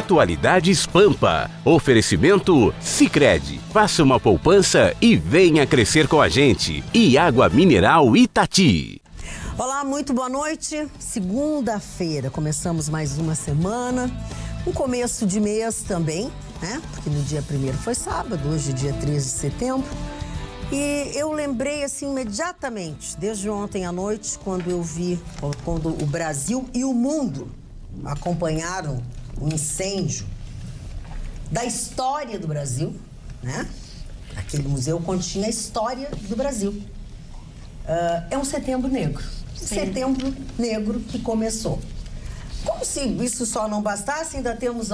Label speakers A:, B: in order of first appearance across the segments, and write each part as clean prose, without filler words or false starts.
A: Atualidades Pampa. Oferecimento Sicredi. Faça uma poupança e venha crescer com a gente. E Água Mineral Itati.
B: Olá, muito boa noite. Segunda-feira, começamos mais uma semana. Um começo de mês também, né? Porque no dia 1º foi sábado, hoje é dia 13 de setembro. E eu lembrei assim imediatamente, desde ontem à noite, quando eu vi, quando o Brasil e o mundo acompanharam o incêndio da história do Brasil, né? Aquele museu continha a história do Brasil. É um setembro negro. Setembro negro que começou. Como se isso só não bastasse, ainda temos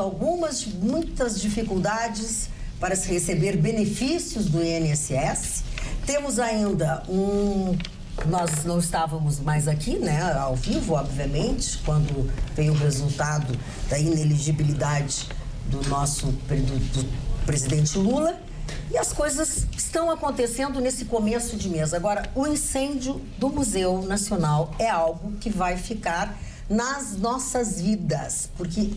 B: muitas dificuldades para se receber benefícios do INSS. Temos ainda Nós não estávamos mais aqui, né, ao vivo, obviamente, quando veio o resultado da ineligibilidade do presidente Lula. E as coisas estão acontecendo nesse começo de mês. Agora, o incêndio do Museu Nacional é algo que vai ficar nas nossas vidas, porque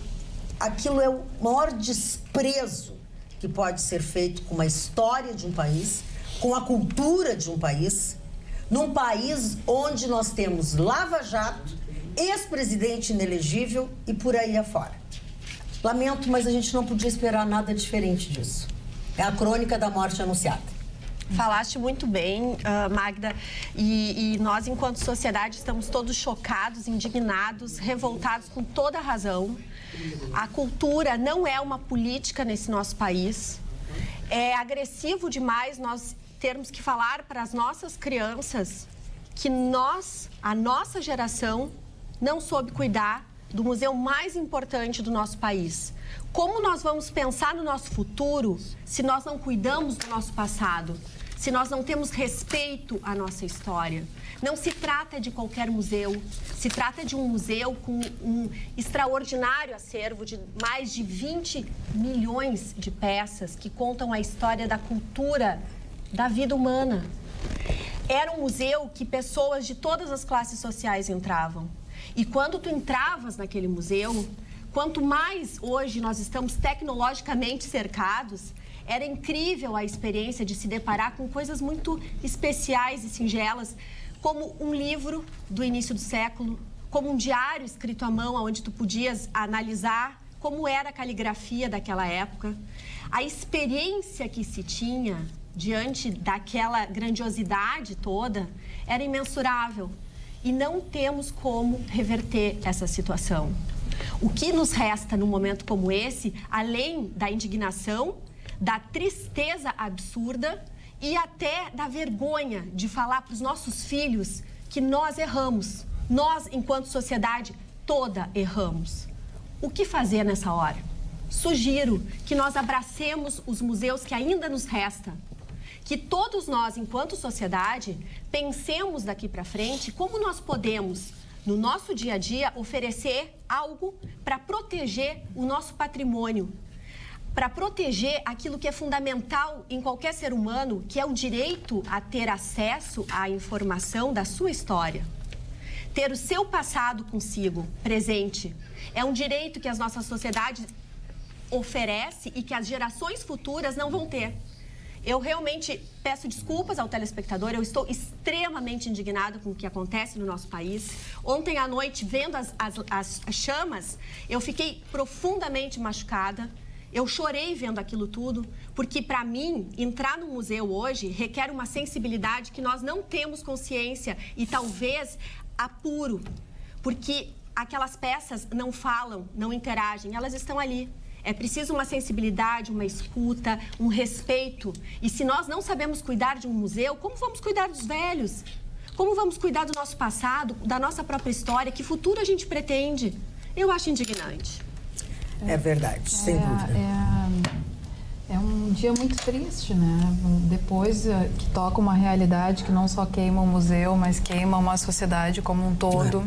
B: aquilo é o maior desprezo que pode ser feito com a história de um país, com a cultura de um país, num país onde nós temos Lava Jato, ex-presidente inelegível e por aí afora. Lamento, mas a gente não podia esperar nada diferente disso. É a crônica da morte anunciada.
C: Falaste muito bem, Magda, e nós, enquanto sociedade, estamos todos chocados, indignados, revoltados com toda a razão. A cultura não é uma política nesse nosso país. É agressivo demais nós termos que falar para as nossas crianças que a nossa geração, não soube cuidar do museu mais importante do nosso país. Como nós vamos pensar no nosso futuro se nós não cuidamos do nosso passado? Se nós não temos respeito à nossa história? Não se trata de qualquer museu, se trata de um museu com um extraordinário acervo de mais de 20 milhões de peças que contam a história da cultura, da vida humana. Era um museu que pessoas de todas as classes sociais entravam. E quando tu entravas naquele museu, quanto mais hoje nós estamos tecnologicamente cercados, era incrível a experiência de se deparar com coisas muito especiais e singelas, como um livro do início do século, como um diário escrito à mão, onde tu podias analisar como era a caligrafia daquela época. A experiência que se tinha diante daquela grandiosidade toda era imensurável. E não temos como reverter essa situação. O que nos resta num momento como esse, além da indignação, da tristeza absurda e até da vergonha de falar para os nossos filhos que nós erramos. Nós, enquanto sociedade, toda erramos. O que fazer nessa hora? Sugiro que nós abracemos os museus que ainda nos restam. Que todos nós, enquanto sociedade, pensemos daqui para frente como nós podemos, no nosso dia a dia, oferecer algo para proteger o nosso patrimônio, para proteger aquilo que é fundamental em qualquer ser humano, que é o direito a ter acesso à informação da sua história. Ter o seu passado consigo, presente, é um direito que as nossas sociedades oferecem e que as gerações futuras não vão ter. Eu realmente peço desculpas ao telespectador, eu estou extremamente indignada com o que acontece no nosso país. Ontem à noite, vendo as chamas, eu fiquei profundamente machucada. Eu chorei vendo aquilo tudo, porque para mim, entrar no museu hoje requer uma sensibilidade que nós não temos consciência e talvez apuro, porque aquelas peças não falam, não interagem, elas estão ali. É preciso uma sensibilidade, uma escuta, um respeito. E se nós não sabemos cuidar de um museu, como vamos cuidar dos velhos? Como vamos cuidar do nosso passado, da nossa própria história? Que futuro a gente pretende? Eu acho indignante.
B: É verdade, sem dúvida.
D: É um dia muito triste, né? Depois que toca uma realidade que não só queima o museu, mas queima uma sociedade como um todo.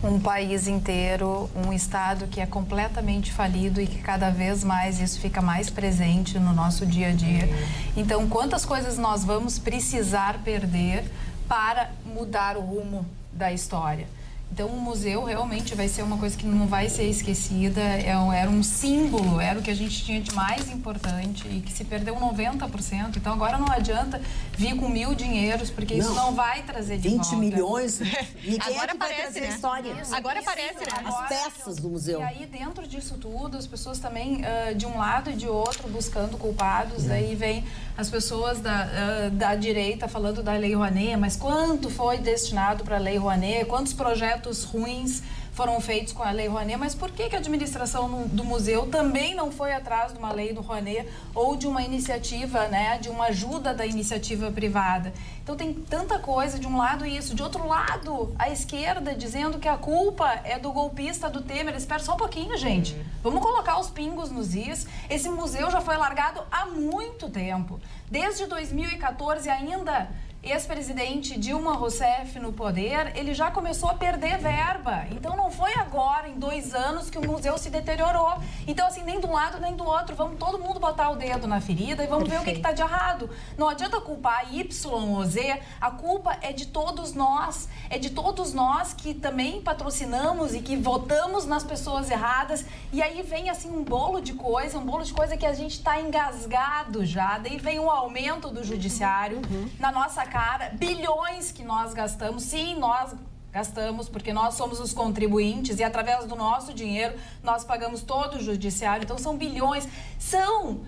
D: Um país inteiro, um estado que é completamente falido e que cada vez mais isso fica mais presente no nosso dia a dia. Então, quantas coisas nós vamos precisar perder para mudar o rumo da história? Então, o museu realmente vai ser uma coisa que não vai ser esquecida, era um símbolo, era o que a gente tinha de mais importante e que se perdeu 90%. Então, agora não adianta vir com 1.000 dinheiros, porque isso não vai trazer de
B: 20
D: volta.
B: milhões. E quem
C: Agora
B: é que vai
C: aparece,
B: trazer
C: né?
B: a história?
C: Agora aparece, né?
B: As peças do museu.
D: E aí, dentro disso tudo, as pessoas também, de um lado e de outro, buscando culpados. Aí vem as pessoas da direita falando da Lei Rouanet, mas quanto foi destinado para a Lei Rouanet? Quantos projetos ruins foram feitos com a Lei Rouanet? Mas por que a administração do museu também não foi atrás de uma lei do Rouanet ou de uma iniciativa, né, de uma ajuda da iniciativa privada? Então tem tanta coisa, de um lado isso, de outro lado, a esquerda dizendo que a culpa é do golpista do Temer. Espera só um pouquinho, gente. Vamos colocar os pingos nos is. Esse museu já foi largado há muito tempo. Desde 2014 ainda, ex-presidente Dilma Rousseff no poder, ele já começou a perder verba. Então não foi agora, em 2 anos, que o museu se deteriorou. Então, assim, nem de um lado nem do outro. Vamos todo mundo botar o dedo na ferida e vamos ver o que está de errado. Não adianta culpar Y ou Z. A culpa é de todos nós. É de todos nós que também patrocinamos e que votamos nas pessoas erradas. E aí vem, assim, um bolo de coisa que a gente está engasgado já. Daí vem um aumento do judiciário na nossa cara, bilhões que nós gastamos. Sim, nós gastamos, porque nós somos os contribuintes e através do nosso dinheiro nós pagamos todo o judiciário. Então são bilhões, são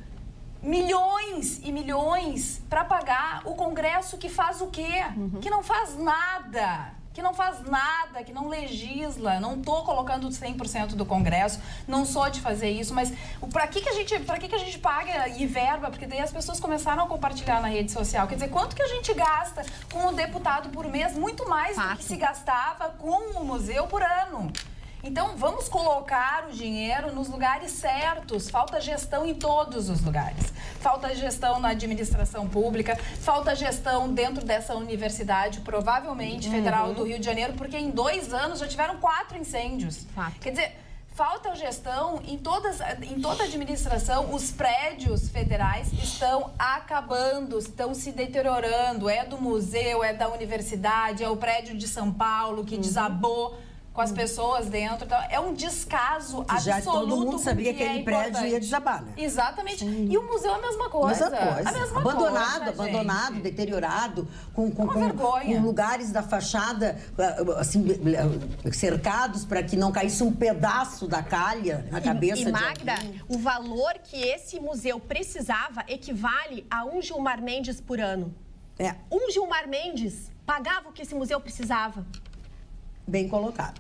D: milhões e milhões para pagar o Congresso, que faz o quê? Que não faz nada. Que não legisla. Não estou colocando 100% do Congresso, não sou de fazer isso, mas para que a gente paga e verba? Porque daí as pessoas começaram a compartilhar na rede social. Quer dizer, quanto que a gente gasta com o deputado por mês? Muito mais do que se gastava com o museu por ano. Então, vamos colocar o dinheiro nos lugares certos. Falta gestão em todos os lugares. Falta gestão na administração pública, falta gestão dentro dessa universidade, provavelmente federal do Rio de Janeiro, porque em 2 anos já tiveram 4 incêndios. Quer dizer, falta gestão em toda a administração. Os prédios federais estão acabando, estão se deteriorando. É do museu, é da universidade, é o prédio de São Paulo que desabou com as pessoas dentro. Então, é um descaso absoluto. Já
B: todo mundo sabia que aquele prédio ia desabar, né?
D: Exatamente. E o museu é a mesma coisa. A mesma
B: abandonado, deteriorado, com lugares da fachada assim, cercados para que não caísse um pedaço da calha na cabeça de
C: Magda,
B: alguém.
C: o valor que esse museu precisava equivale a um Gilmar Mendes por ano. Um Gilmar Mendes pagava o que esse museu precisava.
B: Bem colocado.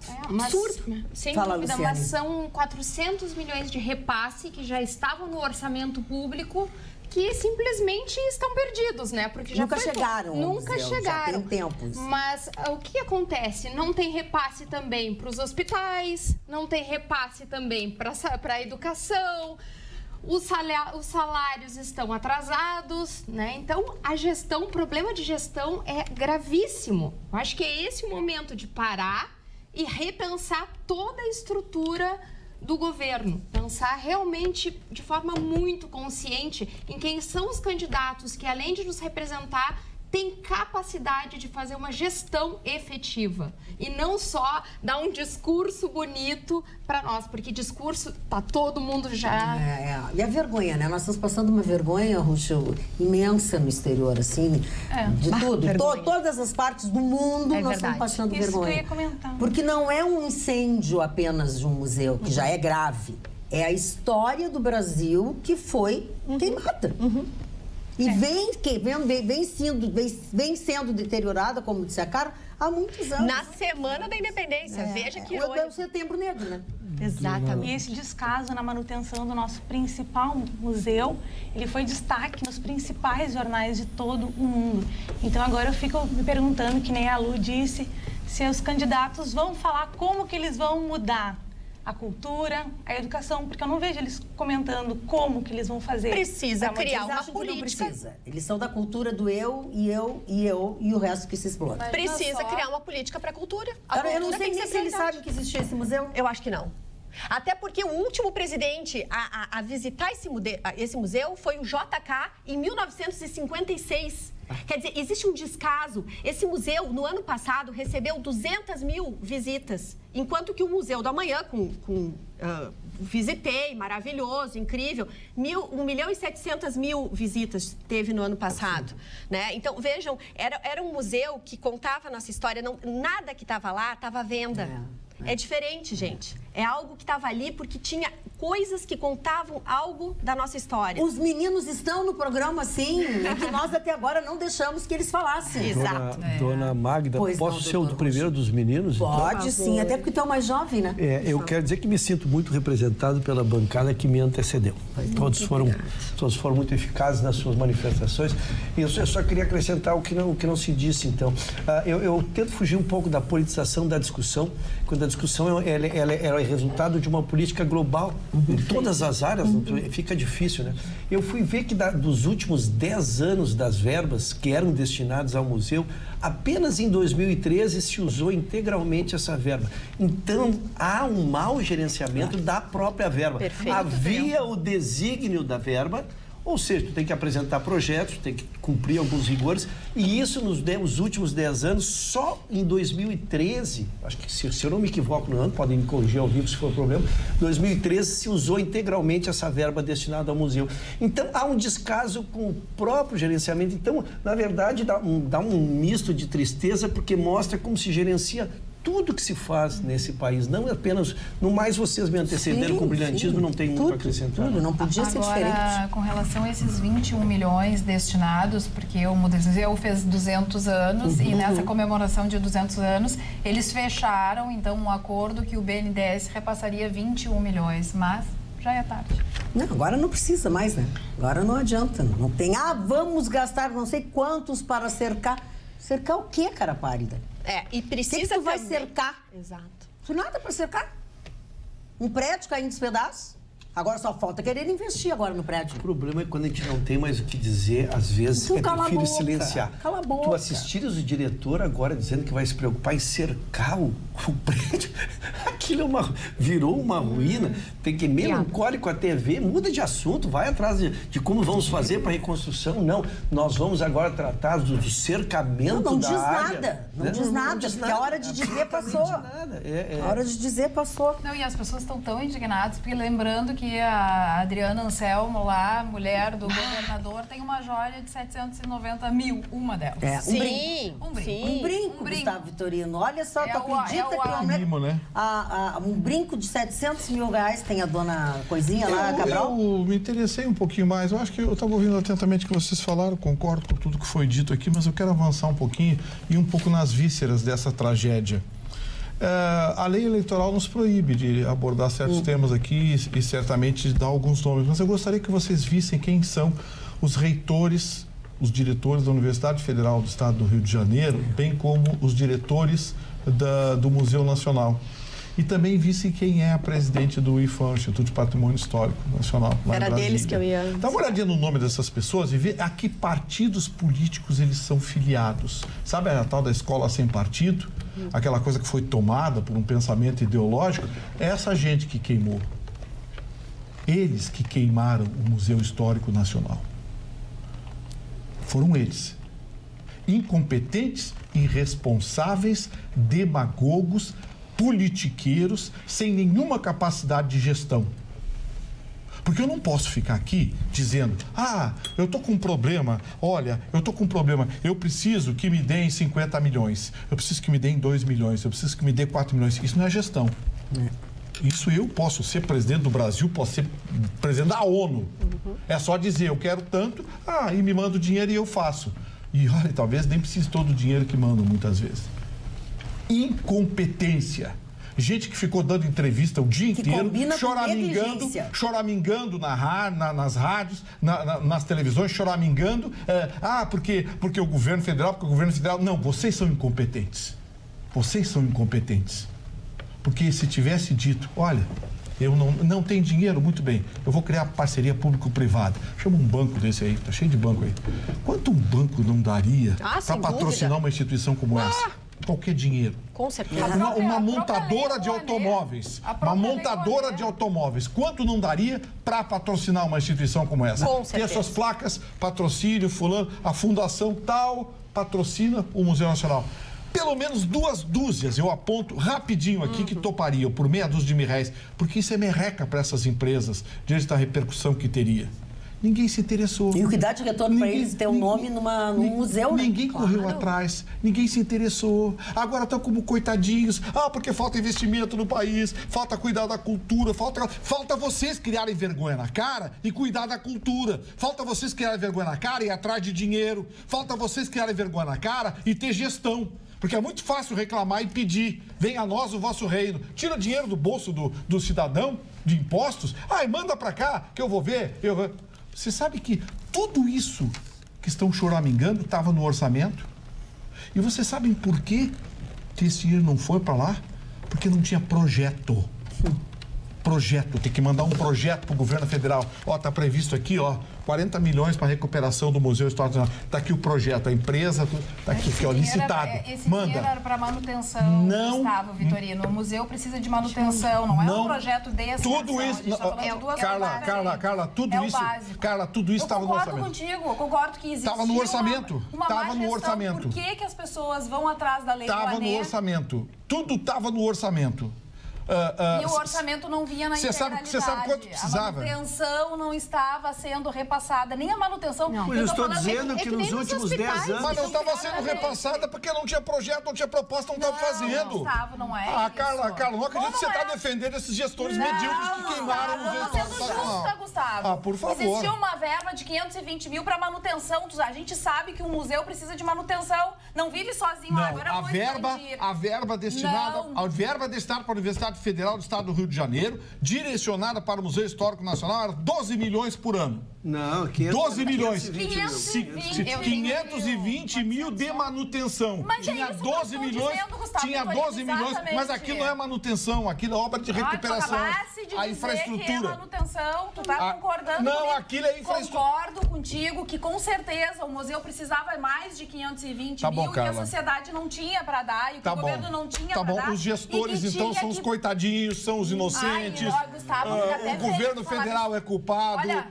E: Sem
B: Fala,
E: dúvida,
B: Luciane.
E: mas são 400 milhões de repasse que já estavam no orçamento público que simplesmente estão perdidos, né? Porque já
B: nunca chegaram.
E: Nunca chegaram.
B: Já tem tempo isso.
E: Mas o que acontece? Não tem repasse também para os hospitais, não tem repasse também para a educação. Os salários estão atrasados, né? Então, o problema de gestão é gravíssimo. Eu acho que é esse o momento de parar e repensar toda a estrutura do governo. Pensar realmente de forma muito consciente em quem são os candidatos que, além de nos representar, tem capacidade de fazer uma gestão efetiva e não só dar um discurso bonito para nós, porque discurso tá todo mundo já...
B: E a vergonha, né? Nós estamos passando uma vergonha, Ruxo, imensa no exterior, assim, de tudo. Todas as partes do mundo nós estamos passando vergonha.
D: Isso que eu ia comentar.
B: Porque não é um incêndio apenas de um museu, que já é grave. É a história do Brasil que foi queimada. E vem sendo deteriorada, como disse a Carla, há muitos anos.
C: Na semana da independência, veja que
B: é o Setembro Negro, né?
C: Exatamente.
F: E esse descaso na manutenção do nosso principal museu, ele foi destaque nos principais jornais de todo o mundo. Então agora eu fico me perguntando, que nem a Lu disse, se os candidatos vão falar como que eles vão mudar a cultura, a educação, porque eu não vejo eles comentando como que eles vão fazer.
C: Precisa criar uma
B: política.
C: política.
B: Não precisa. Eles são da cultura do eu e o resto que se explora.
C: Precisa criar uma política para a cultura.
B: Eu não sei nem se eles sabem que existia esse museu.
C: Eu acho que não. Até porque o último presidente a visitar esse museu foi o JK em 1956. Quer dizer, existe um descaso. Esse museu, no ano passado, recebeu 200 mil visitas, enquanto que o Museu do Amanhã, visitei, maravilhoso, incrível, 1.700.000 visitas teve no ano passado, né? Então, vejam, era um museu que contava a nossa história, nada que estava lá estava à venda. É diferente, gente. É algo que estava ali porque tinha coisas que contavam algo da nossa história.
B: Os meninos estão no programa, sim, e que nós até agora não deixamos que eles falassem.
C: Exato.
G: Dona Magda,
B: Pois
G: posso
B: não,
G: ser o
B: doutor
G: primeiro dos meninos?
B: Pode sim, até porque tu é o mais jovem, né?
G: Eu quero dizer que me sinto muito representado pela bancada que me antecedeu. Todos foram muito eficazes nas suas manifestações. E eu só queria acrescentar o que não se disse, então. Eu tento fugir um pouco da politização da discussão, quando a discussão ela é resultado de uma política global. Em todas as áreas, fica difícil, né? Eu fui ver que dos últimos 10 anos das verbas que eram destinadas ao museu, apenas em 2013 se usou integralmente essa verba. Então, há um mau gerenciamento da própria verba.
C: Perfeito.
G: Havia o desígnio da verba, ou seja, tu tem que apresentar projetos, tem que cumprir alguns rigores, e isso nos últimos 10 anos, só em 2013, acho que se eu não me equivoco no ano, podem me corrigir ao vivo se for problema, 2013 se usou integralmente essa verba destinada ao museu. Então, há um descaso com o próprio gerenciamento. Então, na verdade, dá um misto de tristeza, porque mostra como se gerencia tudo que se faz nesse país, não apenas... No mais, vocês me antecederam com brilhantismo, não tem muito a acrescentar.
B: Tudo, não podia ser diferente.
D: Com relação a esses 21 milhões destinados, porque o museu fez 200 anos e nessa comemoração de 200 anos, eles fecharam, então, um acordo que o BNDES repassaria 21 milhões, mas já é tarde.
B: Não, agora não precisa mais, né? Agora não adianta, não tem... vamos gastar não sei quantos para cercar. Cercar o quê, cara pálida?
C: E precisa
B: que tu vai
C: também...
B: cercar?
C: Exato.
B: Não nada para cercar. Um prédio caindo dos pedaços. Agora só falta querer investir agora no prédio.
G: O problema é quando a gente não tem mais o que dizer, às vezes
B: Então, cala a
G: prefiro
B: boca,
G: silenciar.
B: cala a boca.
G: Tu assistires o diretor agora dizendo que vai se preocupar em cercar o prédio. Aquilo virou uma ruína. Tem que ir melancólico a TV, muda de assunto, vai atrás de como vamos fazer para a reconstrução. Não, nós vamos agora tratar do cercamento da área.
B: Não diz nada, porque a hora de dizer passou. A hora de dizer passou.
D: Não, e as pessoas estão tão indignadas, porque lembrando que a Adriana Anselmo lá, mulher do governador, tem uma joia de 790 mil, uma delas.
B: Um brinco, Gustavo Vitorino. Olha só, tu acredita que um brinco de 700 mil reais tem a dona Coisinha lá, Cabral?
H: Eu me interessei um pouquinho mais. Eu acho que eu estava ouvindo atentamente o que vocês falaram, concordo com tudo que foi dito aqui, mas eu quero avançar um pouquinho e um pouco nas vísceras dessa tragédia. A lei eleitoral nos proíbe de abordar certos temas aqui e certamente dar alguns nomes, mas eu gostaria que vocês vissem quem são os reitores, os diretores da Universidade Federal do Estado do Rio de Janeiro, bem como os diretores do Museu Nacional. E também vissem quem é a presidente do IFAM, Instituto de Patrimônio Histórico Nacional.
C: Era deles que eu ia...
H: Dá uma olhadinha no nome dessas pessoas e vê a que partidos políticos eles são filiados. Sabe a tal da escola sem partido? Aquela coisa que foi tomada por um pensamento ideológico? É essa gente que queimou. Eles que queimaram o Museu Histórico Nacional. Foram eles. Incompetentes, irresponsáveis, demagogos, politiqueiros, sem nenhuma capacidade de gestão. Porque eu não posso ficar aqui dizendo, eu tô com um problema, eu preciso que me deem 50 milhões, eu preciso que me deem 2 milhões, eu preciso que me dê 4 milhões. Isso não é gestão. Isso eu posso ser presidente do Brasil, posso ser presidente da ONU. É só dizer, eu quero tanto, e me manda o dinheiro e eu faço. E olha, talvez nem precise todo o dinheiro que mandam muitas vezes. Incompetência. Gente que ficou dando entrevista o dia inteiro, choramingando nas rádios, nas televisões, choramingando, porque o governo federal, Não, vocês são incompetentes. Vocês são incompetentes. Porque se tivesse dito, olha, eu não tenho dinheiro, muito bem, eu vou criar parceria público-privada. Chama um banco desse aí, tá cheio de banco aí. Quanto um banco não daria para patrocinar uma instituição como essa? qualquer dinheiro.
C: Com certeza.
H: Uma montadora de automóveis. Uma montadora de automóveis. Quanto não daria para patrocinar uma instituição como essa?
C: Com
H: Ter
C: certeza.
H: suas placas, patrocínio, fulano, a fundação tal patrocina o Museu Nacional. Pelo menos 2 dúzias, eu aponto rapidinho aqui, que topariam por meia dúzia de R$1.000, porque isso é merreca para essas empresas, diante da repercussão que teria. Ninguém se interessou.
B: E o que dá de retorno para eles ter um nome num museu, né?
H: Ninguém correu atrás, ninguém se interessou. Agora estão como coitadinhos. Porque falta investimento no país, falta cuidar da cultura, falta vocês criarem vergonha na cara e cuidar da cultura. Falta vocês criarem vergonha na cara e ir atrás de dinheiro. Falta vocês criarem vergonha na cara e ter gestão. Porque é muito fácil reclamar e pedir. Venha a nós o vosso reino. Tira dinheiro do bolso do cidadão, de impostos. E manda para cá que eu vou ver. Você sabe que tudo isso que estão choramingando estava no orçamento? E vocês sabem por que esse dinheiro não foi para lá? Porque não tinha projeto. Projeto, tem que mandar um projeto para o governo federal. Tá previsto aqui, 40 milhões para recuperação do Museu Histórico Nacional. Tá aqui o projeto, a empresa, tá aqui, licitado.
D: Esse
H: Manda.
D: dinheiro era para manutenção,
H: não,
D: Gustavo Vitorino. O museu precisa de manutenção, não é um projeto desse.
H: Tudo isso, Carla, tudo isso, Carla, tudo isso estava no orçamento.
D: Eu concordo que existe.
H: Estava no orçamento.
D: Estava
H: no orçamento.
D: Por que as pessoas vão atrás da lei do Rouanet?
H: Estava no orçamento. Tudo estava no orçamento.
D: E o orçamento não vinha na integralidade.
H: Você sabe quanto precisava?
D: A manutenção não estava sendo repassada, nem a manutenção.
G: Não. Eu estou dizendo que nos últimos 10 anos...
H: Mas não estava sendo repassada porque não tinha projeto, não tinha proposta, não estava fazendo.
D: Gustavo, não é isso.
H: Carla, não acredito que você está defendendo esses gestores medíocres que queimaram o Museu Histórico Nacional.
D: Sendo justa, Gustavo.
H: Por favor.
D: Existia uma verba de 520 mil para manutenção. A gente sabe que o museu precisa de manutenção. Não vive sozinho. Agora
H: a verba destinada para a Universidade Federal do Estado do Rio de Janeiro, direcionada para o Museu Histórico Nacional, era 12 milhões por ano.
G: Não,
H: 12 milhões.
D: 520
H: mil de manutenção.
D: Mas
H: tinha 12 milhões. Tinha 12 milhões, mas aquilo não é manutenção, aquilo é obra de recuperação. A infraestrutura.
D: Que é manutenção, tu tá concordando
H: não,
D: comigo?
H: aquilo é infraestrutura.
D: Concordo contigo que com certeza o museu precisava mais de 520 mil
H: Carla.
D: que a sociedade não tinha para dar e que o governo não tinha para dar.
H: Os gestores então são os coitadinhos, são os inocentes.
D: Gustavo,
H: o governo federal é culpado.
D: Olha,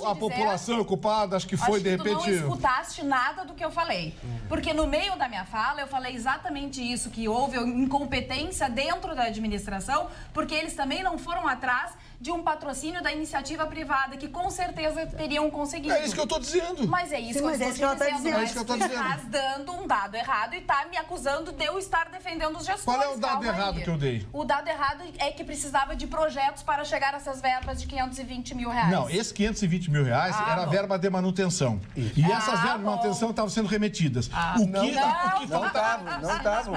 H: a população é culpada, acho que foi de repente...
D: Tu não escutaste nada do que eu falei. Porque no meio da minha fala, eu falei exatamente isso, que houve incompetência dentro da administração, porque eles também não foram atrás de um patrocínio da iniciativa privada, que com certeza teriam conseguido.
H: É isso que eu estou dizendo.
D: Mas é isso que eu estou dizendo.
H: É isso que eu estou dizendo.
D: Estás dando um dado errado e está me acusando de eu estar defendendo os gestores.
H: Qual é o dado errado que eu dei?
D: O dado errado é que precisava de projetos para chegar a essas verbas de 520 mil reais.
H: Não, esses 520 mil reais era a verba de manutenção. E essas verbas de manutenção estavam sendo remetidas. O que faltava?
G: Não estavam.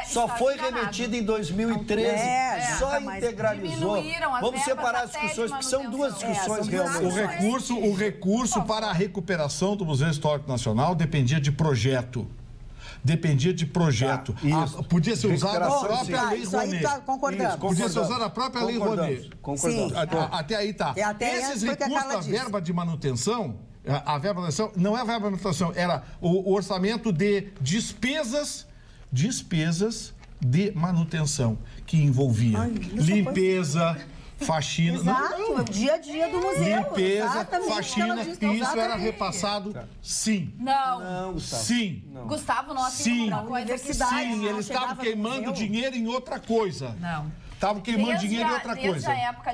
G: Só foi remetido em 2013. Só integralizou. Vamos separar as discussões, porque são duas discussões realmente.
H: O recurso para a recuperação do Museu Histórico Nacional dependia de projeto. Podia ser usada a própria Lei Rouanet. Podia ser usada a própria Lei Rouanet.
G: Concordamos.
H: Até aí tá. Esses recursos da verba de manutenção, a verba de manutenção, não é a verba de manutenção, era o orçamento de despesas de manutenção, que envolvia limpeza, faxina...
B: Exato, o dia a dia do museu.
H: Limpeza, faxina, e isso era repassado, sim.
D: Não,
G: Gustavo.
H: Sim.
D: Gustavo, nós
H: Sim.
D: uma coisa que
H: Sim, eles estavam queimando dinheiro em outra coisa.
D: Não.
H: Estavam queimando dinheiro em outra coisa.
D: Desde a época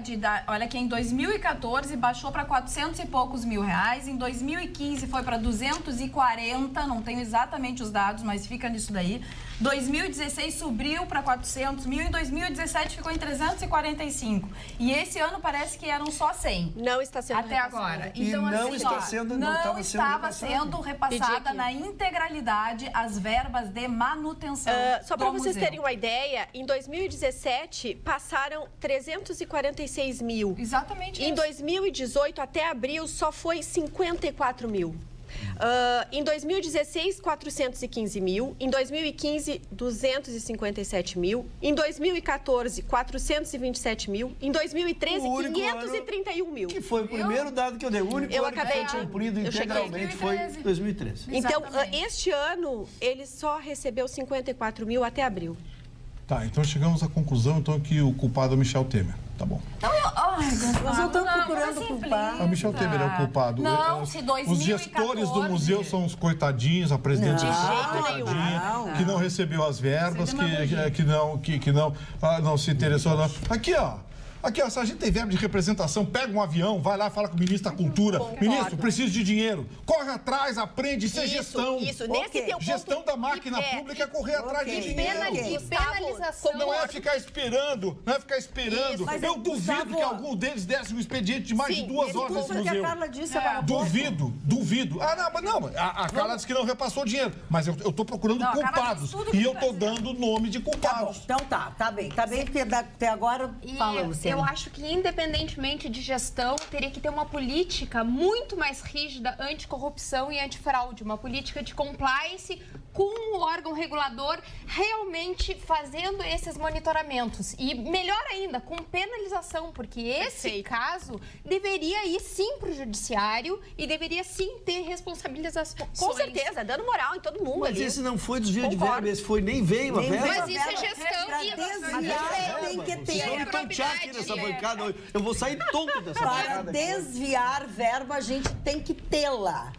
D: olha que em 2014 baixou para 400 e poucos mil reais, em 2015 foi para 240, não tenho exatamente os dados, mas fica nisso daí. 2016 subiu para 400 mil, em 2017 ficou em 345. E esse ano parece que eram só 100.
C: Não está sendo
D: até
C: repassado.
D: agora. Então,
G: não
D: estava sendo repassada na integralidade as verbas de manutenção.
C: Só para vocês terem uma ideia, em 2017 passaram 346 mil.
D: Exatamente isso.
C: Em 2018, até abril, só foi 54 mil. Em 2016, 415 mil. Em 2015, 257 mil. Em 2014, 427 mil. Em 2013, 531 mil.
G: Que foi o primeiro dado que eu dei. O único ano que foi cumprido integralmente foi 2013.
C: Então, este ano, ele só recebeu 54 mil até abril.
H: Tá, então chegamos à conclusão então, que o culpado é o Michel Temer. Tá bom.
B: Nós não estamos procurando culpado.
H: O Michel Temer é o culpado.
E: Não, se 2014...
H: Os gestores do museu são os coitadinhos, a presidente coitadinha, que não recebeu as verbas, que não se interessou. Não. Aqui, ó. Aqui, ó, se a gente tem verba de representação, pega um avião, vai lá, fala com o ministro da Cultura. Ministro, preciso de dinheiro. Corre atrás, aprende, isso é gestão.
C: Isso, nesse teu
H: gestão da máquina pública é correr atrás de dinheiro.
E: Penalização.
H: Não é ficar esperando, não é ficar esperando.
B: Isso,
H: eu duvido que algum deles desse um expediente de mais de 2 horas nesse museu.
B: Que a Carla disse agora há pouco.
H: Duvido. Ah, não, a Carla disse que não repassou o dinheiro. Mas eu tô procurando culpados. E eu tô dando o nome de culpados.
B: Então tá bem, porque até agora fala, Luciana.
E: Eu acho que, independentemente de gestão, teria que ter uma política muito mais rígida anticorrupção e antifraude. Uma política de compliance com o órgão regulador realmente fazendo esses monitoramentos. E, melhor ainda, com penalização, porque esse caso deveria ir sim para o judiciário e deveria sim ter responsabilização.
C: Com certeza, dando moral em todo mundo.
G: Mas esse não foi desvio de verba, esse foi nem veio a verba.
E: Mas isso é gestão
B: Tem que ter.
G: Eu tô aqui nessa bancada hoje. Eu vou sair tonto dessa bancada.
B: Para desviar verba, a gente tem que tê-la.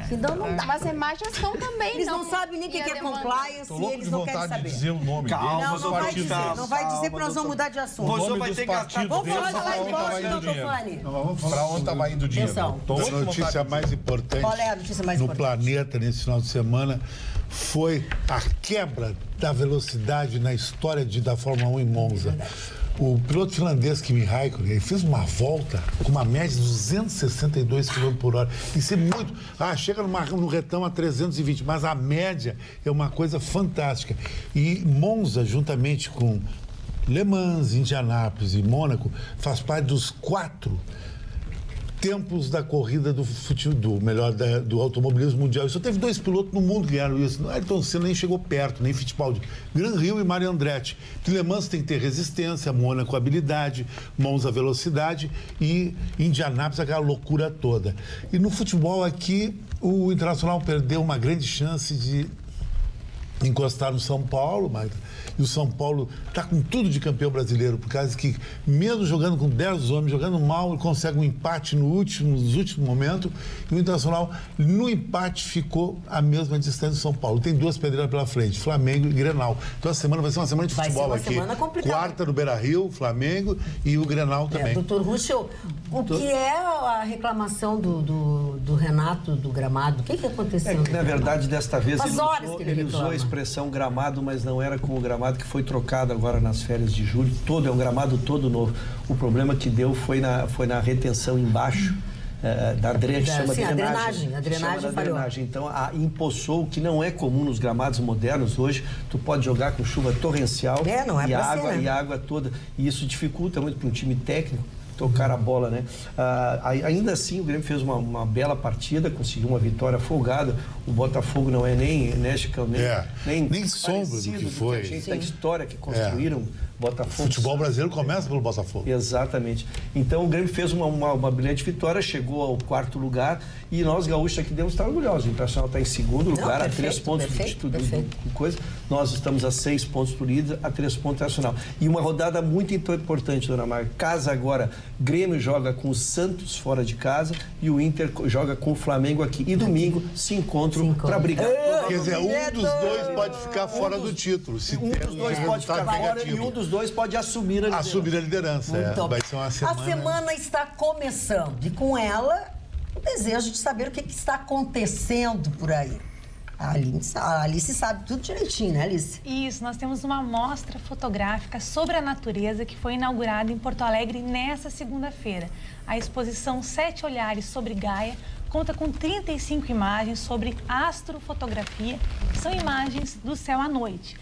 B: Senão não dá.
E: Mas é má gestão também.
B: Eles não sabem nem o que é compliance e eles não querem saber.
H: De dizer o nome
G: Calma,
B: não vai dizer. Não vai dizer porque nós vamos mudar de assunto.
H: O nome dos partidos
B: Vamos falar de lá
H: deles,
B: embaixo, Tofani.
H: Para onde estava indo o dinheiro?
I: A notícia mais importante
B: Qual é a notícia mais
I: no
B: importante?
I: planeta nesse final de semana foi a quebra da velocidade na história da Fórmula 1 em Monza. O piloto finlandês Kimi Räikkönen, ele fez uma volta com uma média de 262 km por hora. Isso é muito... chega no retão a 320, mas a média é uma coisa fantástica. E Monza, juntamente com Le Mans, Indianápolis e Mônaco, faz parte dos 4 tempos da corrida do automobilismo mundial. Só teve 2 pilotos no mundo que ganharam isso. Ayrton Senna nem chegou perto, nem Fittipaldi. Gran Hill e Mario Andretti. Le Mans tem que ter resistência, Mônaco habilidade, Monza velocidade e Indianápolis aquela loucura toda. E no futebol aqui, o Internacional perdeu uma grande chance de encostar no São Paulo, Magda. E o São Paulo está com tudo de campeão brasileiro, por causa que, mesmo jogando com 10 homens, jogando mal, ele consegue um empate nos últimos momentos. E o Internacional, no empate, ficou a mesma distância do São Paulo. Tem 2 pedreiras pela frente, Flamengo e Grenal. Então, a semana vai ser uma semana de futebol aqui. Semana complicada. Quarta no Beira-Rio, Flamengo e o Grenal também.
B: Doutor Ruschel, o que é a reclamação do Renato do gramado? O que aconteceu?
G: Na verdade, desta vez
B: ele
G: usou a expressão gramado, mas não era com o gramado que foi trocado agora nas férias de julho. É um gramado todo novo. O problema que deu foi na retenção embaixo da drenagem. A drenagem falhou. Então, empoçou, o que não é comum nos gramados modernos hoje. Tu pode jogar com chuva torrencial e água toda. E isso dificulta muito para um time técnico tocar a bola, né? Ainda assim, o Grêmio fez uma bela partida, conseguiu uma vitória folgada. O Botafogo não é nem
I: sombra do que foi.
G: Da história que construíram. Botafogo.
I: O futebol brasileiro começa pelo Botafogo.
G: Exatamente. Então o Grêmio fez uma brilhante vitória, chegou ao 4º lugar e nós gaúchos aqui devemos estar orgulhosos. O Internacional está em 2º lugar, a 3 pontos do coisa. Nós estamos a 6 pontos do líder, a 3 pontos do Internacional. E uma rodada muito importante, dona Marga. Casa agora, Grêmio joga com o Santos fora de casa e o Inter joga com o Flamengo aqui. E domingo se encontram para brigar.
I: Quer dizer, um dos dois pode ficar fora do título.
G: Um dos dois pode ficar fora e um dos dois pode assumir a liderança.
I: Vai ser uma semana...
B: A semana está começando e com ela o desejo de saber o que está acontecendo por aí. A Alice sabe tudo direitinho, né, Alice?
F: Isso, nós temos uma mostra fotográfica sobre a natureza que foi inaugurada em Porto Alegre nesta segunda-feira. A exposição 7 Olhares sobre Gaia conta com 35 imagens sobre astrofotografia, que são imagens do céu à noite.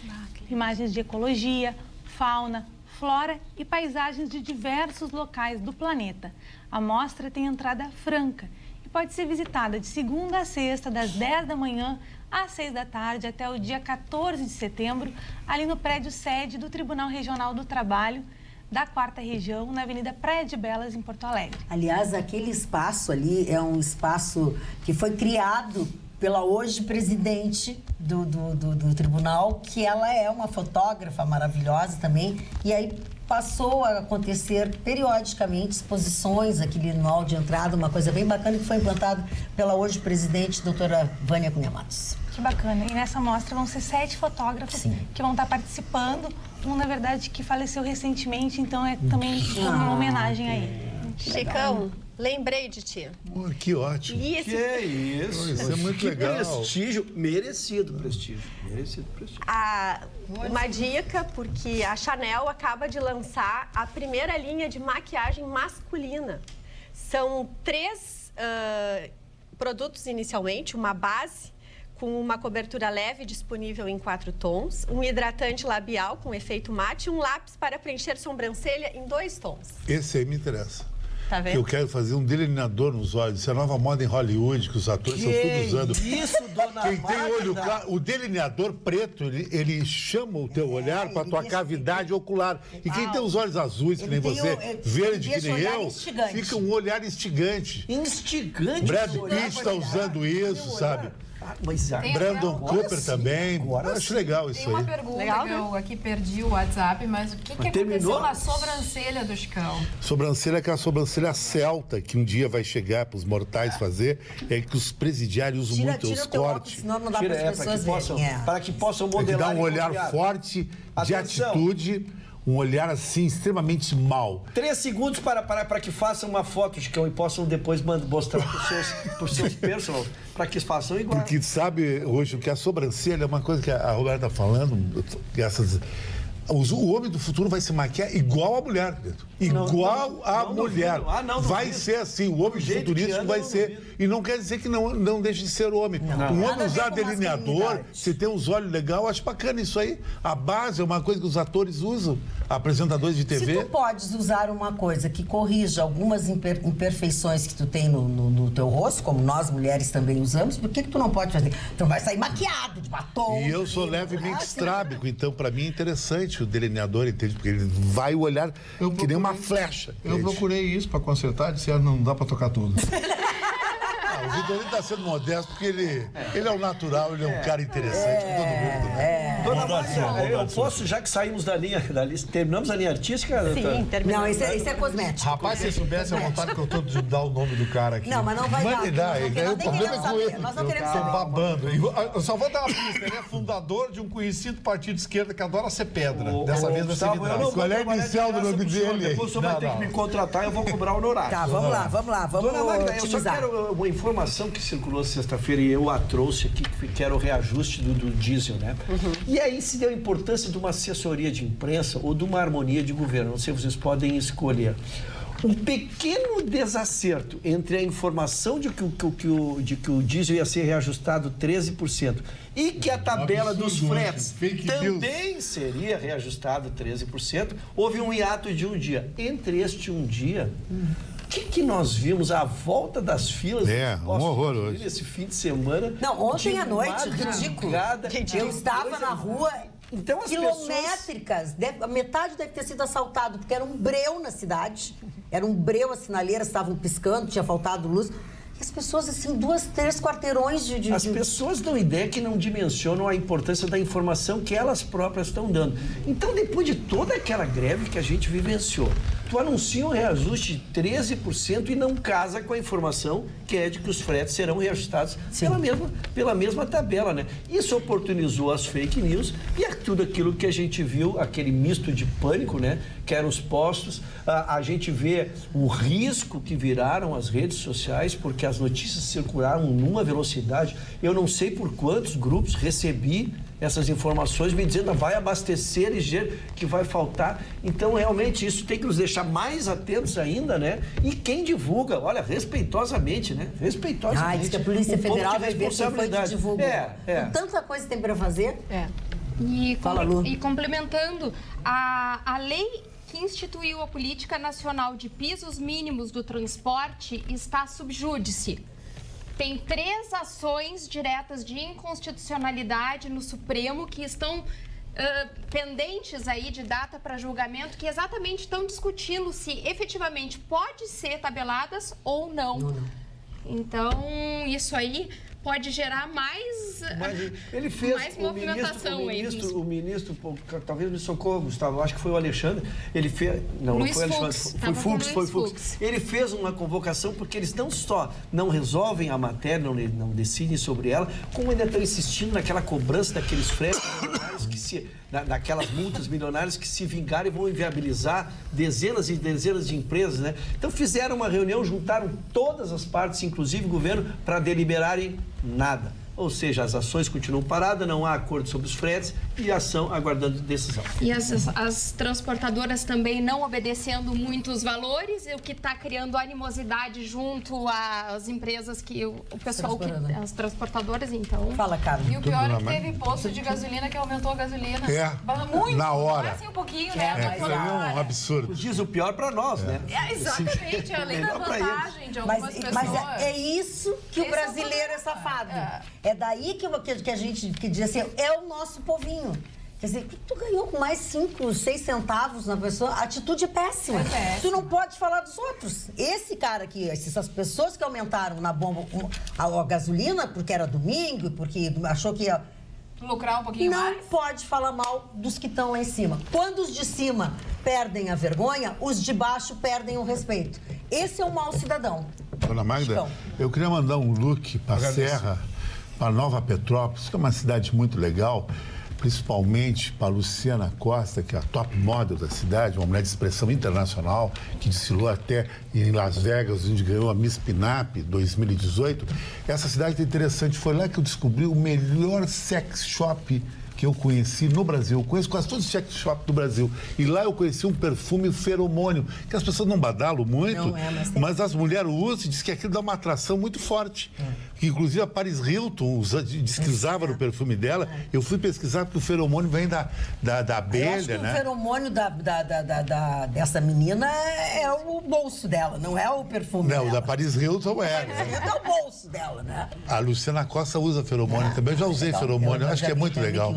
F: Imagens de ecologia, fauna, flora e paisagens de diversos locais do planeta. A mostra tem entrada franca e pode ser visitada de segunda a sexta, das 10 da manhã às 6 da tarde, até o dia 14 de setembro, ali no prédio sede do Tribunal Regional do Trabalho, da 4ª Região, na Avenida Praia de Belas, em Porto Alegre.
B: Aliás, aquele espaço ali é um espaço que foi criado pela hoje presidente do tribunal, que ela é uma fotógrafa maravilhosa também, e aí passou a acontecer periodicamente exposições, aquele hall de entrada, uma coisa bem bacana que foi implantado pela hoje presidente, doutora Vânia Cunha Matos.
F: Que bacana. E nessa mostra vão ser 7 fotógrafos que vão estar participando. Um, na verdade, que faleceu recentemente, então é também uma homenagem a ele.
C: Chicão, lembrei de ti.
I: Que ótimo.
C: E esse...
G: Que isso?
I: Isso é muito legal.
G: Prestígio, merecido prestígio. Merecido prestígio.
C: Uma dica, porque a Chanel acaba de lançar a primeira linha de maquiagem masculina. São 3 produtos inicialmente, uma base com uma cobertura leve disponível em 4 tons, um hidratante labial com efeito mate e um lápis para preencher sobrancelha em 2 tons.
I: Esse aí me interessa.
C: Tá vendo?
I: Eu quero fazer um delineador nos olhos. Isso é a nova moda em Hollywood, que os atores estão todos usando.
G: Isso, dona
I: Quem tem olho
G: Magda?
I: claro, o delineador preto, ele chama o teu olhar para a tua cavidade ocular. E quem tem os olhos azuis, que nem você, verde que nem eu, fica um olhar instigante.
G: Instigante.
I: Brad Pitt está usando isso, sabe?
G: Mas
I: Brandon Cooper também. Eu acho legal isso
D: Tem uma
I: aí.
D: pergunta
C: Legal,
D: que eu aqui perdi o WhatsApp, mas o que aconteceu
G: terminou?
D: na sobrancelha do Chicão?
I: Sobrancelha é aquela sobrancelha celta, que um dia vai chegar para os mortais fazer, é que os presidiários usam muito os
B: o teu óculos,
I: cortes.
B: senão não dá para as pessoas verem.
G: para que possam
I: Tem que
G: modelar.
I: dar um
G: e
I: olhar
G: copiar.
I: forte, de
G: Atenção.
I: atitude, um olhar assim, extremamente mau.
G: 3 segundos para que façam uma foto, Chicão, e possam depois mostrar para os seus personals, para que façam igual.
I: Porque sabe, hoje, que a sobrancelha é uma coisa que a Roberta está falando, o homem do futuro vai se maquiar igual a mulher, Beto. Igual a mulher. Vai ser assim, o homem futurístico vai ser. E não quer dizer que não deixe de ser homem. Um homem usar delineador, se tem uns olhos legais, eu acho bacana isso aí. A base é uma coisa que os atores usam, apresentadores de TV.
B: Se tu podes usar uma coisa que corrija algumas imperfeições que tu tem no teu rosto, como nós mulheres também usamos, por que tu não pode fazer? Tu vai sair maquiado, de batom.
I: E eu sou levemente estrábico, então para mim é interessante o delineador, entende? Porque ele vai olhar que nem uma flecha.
H: Eu procurei isso para consertar, disseram não dá para tocar tudo.
I: O Vitorino está sendo modesto porque ele é o natural, ele é um cara interessante com todo mundo. Né?
G: Dona Magda, eu posso, já que saímos da lista, terminamos a linha artística?
C: Sim, terminamos.
B: Não, esse é cosmético.
H: Rapaz, se soubesse a vontade que eu tô de dar o nome do cara aqui.
B: Não, mas não vai
I: Manda
B: dar.
I: ele
B: Nós
I: dar,
B: não queremos saber. Nós não queremos
H: Tô
B: saber.
H: babando. Eu só vou dar uma pista. Ele é fundador de um conhecido partido de esquerda que adora ser pedra. Dessa vez vai ser
G: Gustavo, eu não
H: vidro.
G: vou
I: Qual é a
G: trabalhar
I: inicial
G: de
I: do
G: graça
I: nome
G: pro senhor.
I: dele?
G: Depois o senhor vai ter que me contratar e eu vou cobrar honorário.
B: Tá, vamos lá. Vamos
G: Dona Magda, eu só
B: otimizar.
G: quero uma informação que circulou sexta-feira e eu a trouxe aqui, que era o reajuste do diesel, né? E aí se deu a importância de uma assessoria de imprensa ou de uma harmonia de governo. Não sei, vocês podem escolher. Um pequeno desacerto entre a informação de que o diesel ia ser reajustado 13% e que a tabela dos fretes também seria reajustado 13%, houve um hiato de um dia. Entre este um dia, o que nós vimos? A volta das filas.
I: Um horror hoje.
G: Esse fim de semana.
B: Não, ontem à noite,
G: madrugada,
B: ridículo. Eu estava na rua...
G: Então, as
B: quilométricas, a metade deve ter sido assaltado, porque era um breu na cidade, era um breu, as sinaleiras estavam piscando, tinha faltado luz. E as pessoas, assim, 2, 3 quarteirões de...
G: As pessoas dão ideia que não dimensionam a importância da informação que elas próprias estão dando. Então, depois de toda aquela greve que a gente vivenciou, tu anuncia um reajuste de 13% e não casa com a informação que é de que os fretes serão reajustados pela mesma tabela, né? Isso oportunizou as fake news e é tudo aquilo que a gente viu, aquele misto de pânico, né? Que eram os postos. A gente vê o risco que viraram as redes sociais, porque as notícias circularam numa velocidade. Eu não sei por quantos grupos recebi essas informações me dizendo vai abastecer ligeiro, que vai faltar. Então, realmente, isso tem que nos deixar mais atentos ainda, né? E quem divulga, olha, respeitosamente, né? Respeitosamente.
B: Diz que a Polícia Federal vai ver quem foi que divulgou. Com tanta coisa que tem para fazer.
E: E complementando, a lei que instituiu a Política Nacional de Pisos Mínimos do Transporte está sob júdice. tem 3 ações diretas de inconstitucionalidade no Supremo que estão pendentes aí de data para julgamento, que exatamente estão discutindo se efetivamente pode ser tabeladas ou não. Então, isso aí pode gerar mais movimentação.
G: O ministro, talvez me socorra, Gustavo, acho que foi o Alexandre, ele fez... Não, não foi o Alexandre, foi Fux. Ele fez uma convocação porque eles não só não resolvem a matéria, não decidem sobre ela, como ainda estão insistindo naquela cobrança daqueles fretes milionários daquelas multas milionárias que se vingarem vão inviabilizar dezenas e dezenas de empresas, né? Então fizeram uma reunião, juntaram todas as partes, inclusive o governo, para deliberarem nada. Ou seja, as ações continuam paradas, não há acordo sobre os fretes e a ação aguardando decisão.
E: E as transportadoras também não obedecendo muitos valores, o que está criando animosidade junto às empresas que o pessoal, as transportadoras, então...
B: Fala, Carlos.
D: E o pior é que teve posto de gasolina que aumentou a gasolina. Muito.
I: Na hora.
D: Assim um pouquinho, né?
I: Mas é um absurdo.
G: Diz o pior para nós, né?
D: Exatamente, além da vantagem de algumas pessoas.
B: Mas é isso que o brasileiro é safado. É daí que a gente diz assim, é o nosso povinho. Quer dizer, tu ganhou com mais 5, 6 centavos na pessoa, a atitude é péssima. Tu não pode falar dos outros. Esse cara aqui, essas pessoas que aumentaram na bomba a gasolina, porque era domingo, porque achou que ia...
D: lucrar um pouquinho mais?
B: Não pode falar mal dos que estão lá em cima. Quando os de cima perdem a vergonha, os de baixo perdem o respeito. Esse é o mau cidadão.
I: Dona Magda, eu queria mandar um look para a Serra, para Nova Petrópolis, que é uma cidade muito legal, principalmente para Luciana Costa, que é a top model da cidade, uma mulher de expressão internacional, que desfilou até em Las Vegas, onde ganhou a Miss Pinap 2018. Essa cidade é interessante, foi lá que eu descobri o melhor sex shop que eu conheci no Brasil. Eu conheço quase todos os sex shops do Brasil. E lá eu conheci um perfume feromônio, que as pessoas não badalam muito, mas as mulheres usam e dizem que aquilo dá uma atração muito forte. Que, inclusive, a Paris Hilton disse que usava no perfume dela. Eu fui pesquisar porque o feromônio vem da abelha,
B: eu acho que
I: né?
B: O feromônio dessa menina é o bolso dela, não é o perfume dela.
I: Não, o da Paris Hilton é.
B: É o bolso dela, né?
I: A Luciana Costa usa feromônio também. Eu já usei feromônio, eu acho que é muito legal.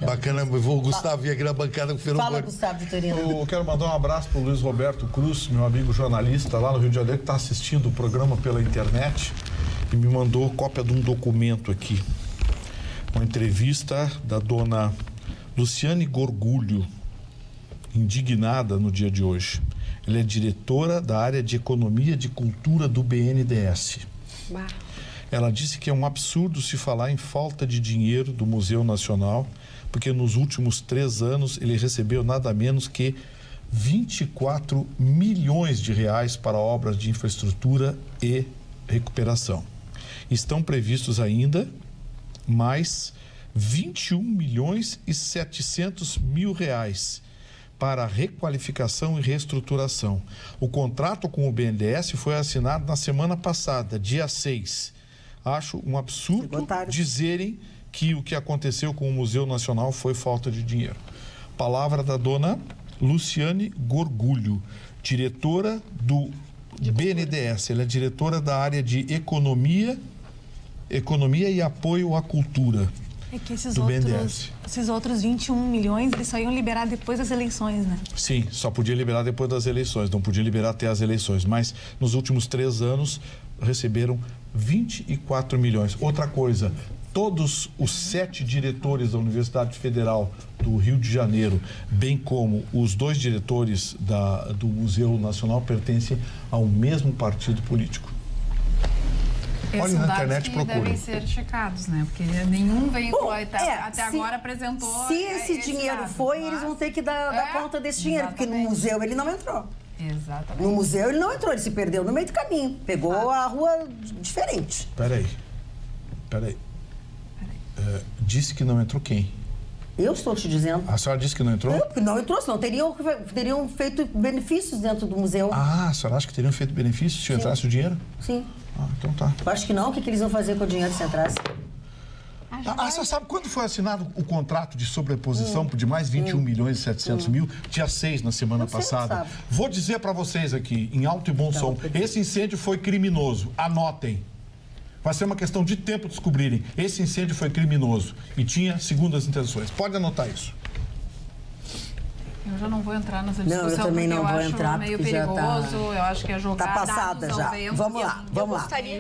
I: Bacana, o Gustavo vir aqui na bancada com feromônio.
B: Fala, Gustavo Vitorino.
H: Eu quero mandar um abraço para o Luiz Roberto Cruz, meu amigo jornalista lá no Rio de Janeiro, que está assistindo o programa pela internet e me mandou cópia de um documento aqui. Uma entrevista da dona Luciane Gorgulho, indignada no dia de hoje. Ela é diretora da área de Economia de Cultura do BNDES. Ela disse que é um absurdo se falar em falta de dinheiro do Museu Nacional, porque nos últimos 3 anos ele recebeu nada menos que 24 milhões de reais para obras de infraestrutura e recuperação. Estão previstos ainda mais 21 milhões e 700 mil reais para requalificação e reestruturação. O contrato com o BNDES foi assinado na semana passada, dia 6. Acho um absurdo dizerem que o que aconteceu com o Museu Nacional foi falta de dinheiro. Palavra da dona Luciane Gorgulho, diretora do BNDES. Ela é diretora da área de Economia e Apoio à Cultura.
F: É que esses outros 21 milhões, eles só iam liberar depois das eleições, né?
H: Sim, só podia liberar depois das eleições, não podia liberar até as eleições. Mas nos últimos 3 anos receberam 24 milhões. Outra coisa, todos os 7 diretores da Universidade Federal do Rio de Janeiro, bem como os 2 diretores do Museu Nacional, pertencem ao mesmo partido político.
D: Olha, na internet procura. Devem ser checados, né? Porque nenhum veículo até agora apresentou.
B: Se esse dinheiro foi, eles vão ter que dar conta desse dinheiro, porque no museu ele não entrou.
D: Exatamente.
B: No museu ele não entrou, ele se perdeu no meio do caminho. Pegou a rua diferente.
H: Peraí. Disse que não entrou quem?
B: Eu estou te dizendo.
H: A senhora disse que não entrou?
B: Não entrou, senão teriam feito benefícios dentro do museu.
H: Ah, a senhora acha que teriam feito benefícios se entrasse o dinheiro?
B: Sim.
H: Ah, então tá.
B: Eu acho que não. O que eles vão fazer com o dinheiro se entrasse?
H: Você sabe quando foi assinado o contrato de sobreposição de mais 21 milhões e 700 mil? Dia 6, na semana passada. Vou dizer para vocês aqui, em alto e bom som, esse incêndio foi criminoso. Anotem. Vai ser uma questão de tempo descobrirem. Esse incêndio foi criminoso e tinha segundas intenções. Pode anotar isso.
D: Eu já não vou entrar nessa discussão,
B: eu também não vou entrar,
D: meio
B: porque já
D: perigoso, eu acho que é jogar
B: tá passada já. Vamos lá.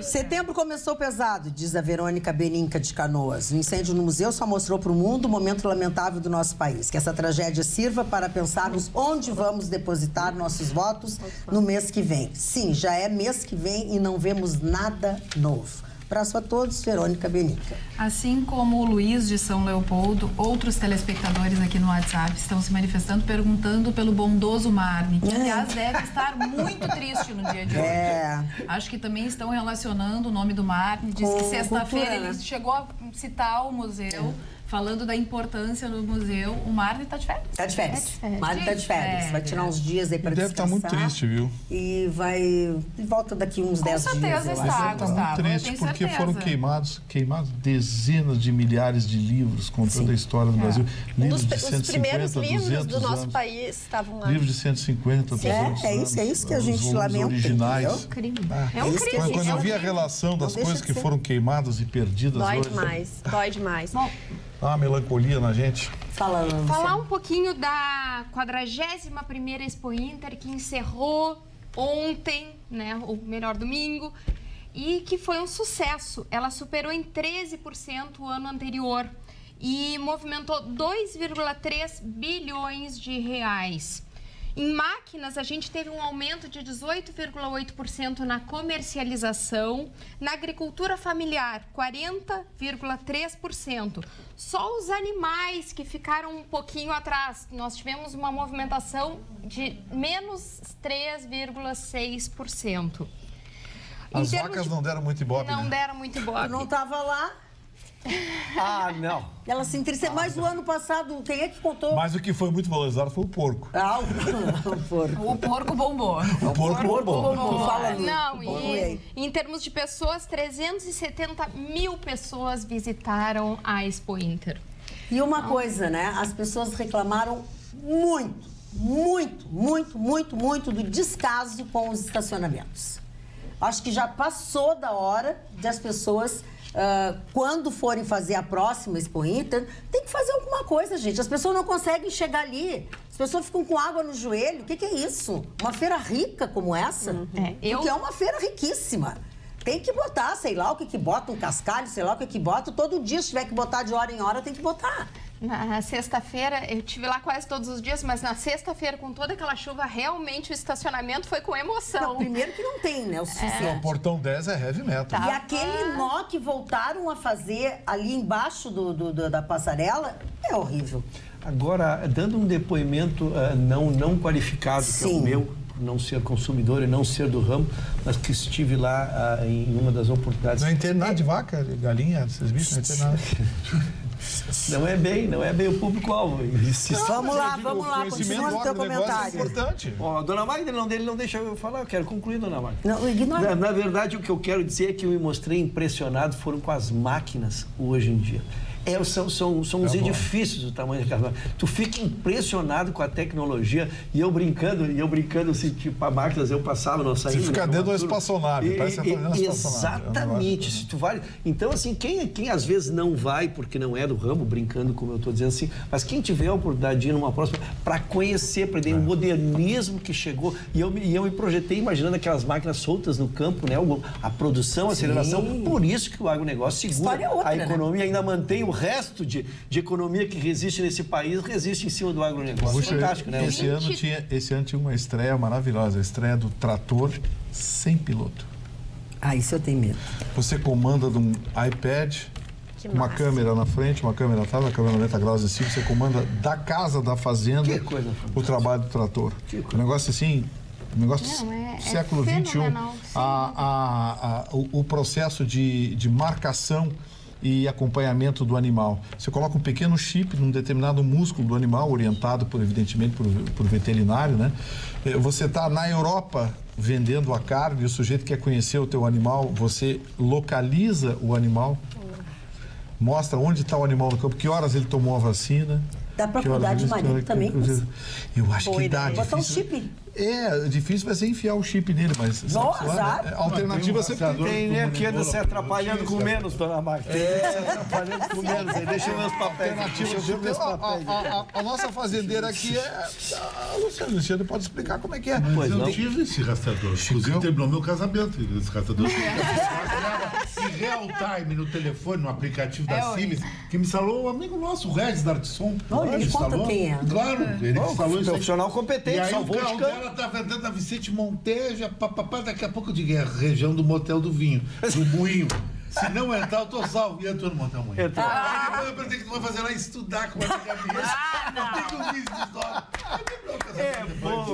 B: Setembro começou pesado, diz a Verônica Beninca de Canoas. O incêndio no museu só mostrou para o mundo o momento lamentável do nosso país. Que essa tragédia sirva para pensarmos onde vamos depositar nossos votos no mês que vem. Sim, já é mês que vem e não vemos nada novo. Abraço a todos, Verônica Benica.
D: Assim como o Luiz de São Leopoldo, outros telespectadores aqui no WhatsApp estão se manifestando, perguntando pelo bondoso Marne, que aliás deve estar muito triste no dia de hoje. Acho que também estão relacionando o nome do Marne. Diz que sexta-feira ele chegou a citar o museu. Falando da importância do museu, o Marne está de férias.
B: Está de férias. O Marne está de férias. Vai tirar uns dias aí para descansar.
H: Deve estar muito triste, viu?
B: E volta daqui uns 10 dias.
D: Com certeza está, Gustavo.
H: Muito triste, porque foram queimados dezenas de milhares de livros contando a história do Brasil. Livros de 150,
C: os primeiros
H: 200
C: livros do nosso
H: anos.
C: país estavam lá.
H: Livros de 150, 200 anos.
B: É isso que a gente lamenta.
H: Originais.
C: É um crime. É um crime.
H: Quando eu vi a relação das coisas que foram queimadas e perdidas
C: dói
H: hoje...
C: Dói demais. Bom,
H: dá uma melancolia na gente.
E: Falar um pouquinho da 41ª Expo Inter, que encerrou ontem, né, o melhor domingo, e que foi um sucesso. Ela superou em 13% o ano anterior e movimentou 2,3 bilhões de reais. Em máquinas, a gente teve um aumento de 18,8% na comercialização. Na agricultura familiar, 40,3%. Só os animais que ficaram um pouquinho atrás. Nós tivemos uma movimentação de menos 3,6%.
H: As vacas não deram muito ibope,
E: Não deram muito ibope.
B: Eu não estava lá.
G: Não.
B: Ela se entristeceu. Mas o ano passado, quem é que contou?
H: Mas o que foi muito valorizado foi o porco.
B: O porco.
D: O porco bombou.
H: O porco bombou.
E: Não, e em termos de pessoas, 370 mil pessoas visitaram a Expo Inter.
B: E uma coisa, né? As pessoas reclamaram muito do descaso com os estacionamentos. Acho que já passou da hora de as pessoas... quando forem fazer a próxima Expo Inter, tem que fazer alguma coisa, gente. As pessoas não conseguem chegar ali. As pessoas ficam com água no joelho. O que é isso? Uma feira rica como essa? Porque é uma feira riquíssima. Tem que botar, sei lá o que bota, um cascalho, sei lá o que bota. Todo dia, se tiver que botar de hora em hora, tem que botar.
E: Na sexta-feira, eu estive lá quase todos os dias, mas na sexta-feira, com toda aquela chuva, realmente o estacionamento foi com emoção.
B: Não, primeiro que não tem, né? O suficiente.
H: O Portão 10 é heavy metal.
B: E aquele nó que voltaram a fazer ali embaixo da passarela é horrível.
G: Agora, dando um depoimento não qualificado, que é o meu, por não ser consumidor e não ser do ramo, mas que estive lá em uma das oportunidades.
H: Não entende nada de vaca, de galinha, vocês bichos, não entende nada.
G: Não é bem o público-alvo.
B: Vamos lá, continua no teu comentário.
H: É importante.
G: Ó, dona Magda não deixa eu falar, eu quero concluir, dona Magda.
B: Não, ignora.
G: Na verdade, o que eu quero dizer é que eu me mostrei impressionado foram com as máquinas hoje em dia. São os edifícios do tamanho da casa. Tu fica impressionado com a tecnologia e eu brincando assim, tipo, a máquinas eu passava, não saía.
H: Você fica dentro da espaçonave, parece que tá
G: exatamente. Se tu vai... Então, assim, quem às vezes não vai, porque não é do ramo, brincando, como eu estou dizendo assim, mas quem tiver a oportunidade de ir numa próxima, para conhecer, para entender o modernismo que chegou. E eu me projetei imaginando aquelas máquinas soltas no campo, né? A produção, a aceleração. Por isso que o agronegócio segura a economia, ainda mantém o resto de economia que resiste nesse país, resiste em cima do agronegócio.
H: Puxa, fantástico, né? Esse ano tinha uma estreia maravilhosa, a estreia do trator sem piloto.
B: Isso eu tenho medo.
H: Você comanda de um iPad, uma câmera na frente, uma câmera atrás, uma câmera 90 graus assim, você comanda da casa, da fazenda, o trabalho do trator. Um negócio assim... negócio do século XXI. O processo de marcação e acompanhamento do animal. Você coloca um pequeno chip num determinado músculo do animal, orientado, evidentemente, por veterinário, né? Você está na Europa vendendo a carne e o sujeito quer conhecer o teu animal, você localiza o animal, mostra onde está o animal no campo, que horas ele tomou a vacina,
B: Dá para cuidar de marido também?
H: Eu acho que dá.
B: Botar um chip.
H: Difícil vai ser enfiar o chip nele, mas...
I: Alternativa sempre
G: tem, né? Que anda se atrapalhando com menos, dona Magda. Se atrapalhando com menos. Aí deixa meus papéis.
H: A nossa fazendeira aqui é... A Luciana Alexandre pode explicar como é que é.
I: Eu tive esse rastreador. Inclusive, terminou meu casamento. Esse rastreador. Em real time, no telefone, no aplicativo da Siemens, que me instalou um amigo nosso, o Regis Dartisson.
B: Ele conta quem é.
I: Claro, ele instalou isso.
G: Profissional competente,
I: e aí
G: salvou
I: o carro dela estava andando na Vicente Monteja, papapá, daqui a pouco eu digo, é a região do Motel do Vinho, do Moinho. Se não entrar, eu tô salvo. E entrou no Motel Moinho. Eu pensei que tu vai fazer lá estudar com essa cabeça. Não tem que ouvir essa história.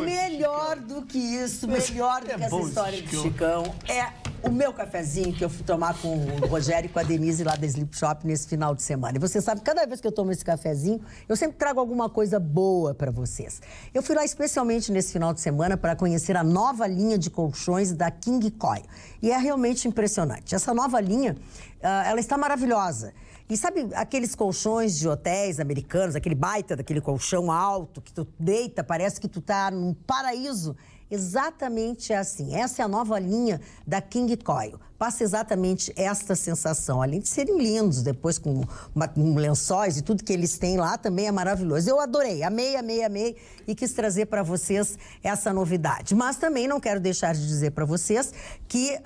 B: Melhor do que isso, melhor do que essa história do Chicão, é o meu cafezinho que eu fui tomar com o Rogério e com a Denise lá da Sleep Shop nesse final de semana. E você sabe, cada vez que eu tomo esse cafezinho, eu sempre trago alguma coisa boa para vocês. Eu fui lá especialmente nesse final de semana para conhecer a nova linha de colchões da King Coil. E é realmente impressionante. Essa nova linha, ela está maravilhosa. E sabe aqueles colchões de hotéis americanos, aquele baita daquele colchão alto, que tu deita, parece que tu tá num paraíso? Exatamente assim. Essa é a nova linha da King Coil. Passa exatamente esta sensação. Além de serem lindos, depois com lençóis e tudo que eles têm lá, também é maravilhoso. Eu adorei, amei e quis trazer para vocês essa novidade. Mas também não quero deixar de dizer para vocês que...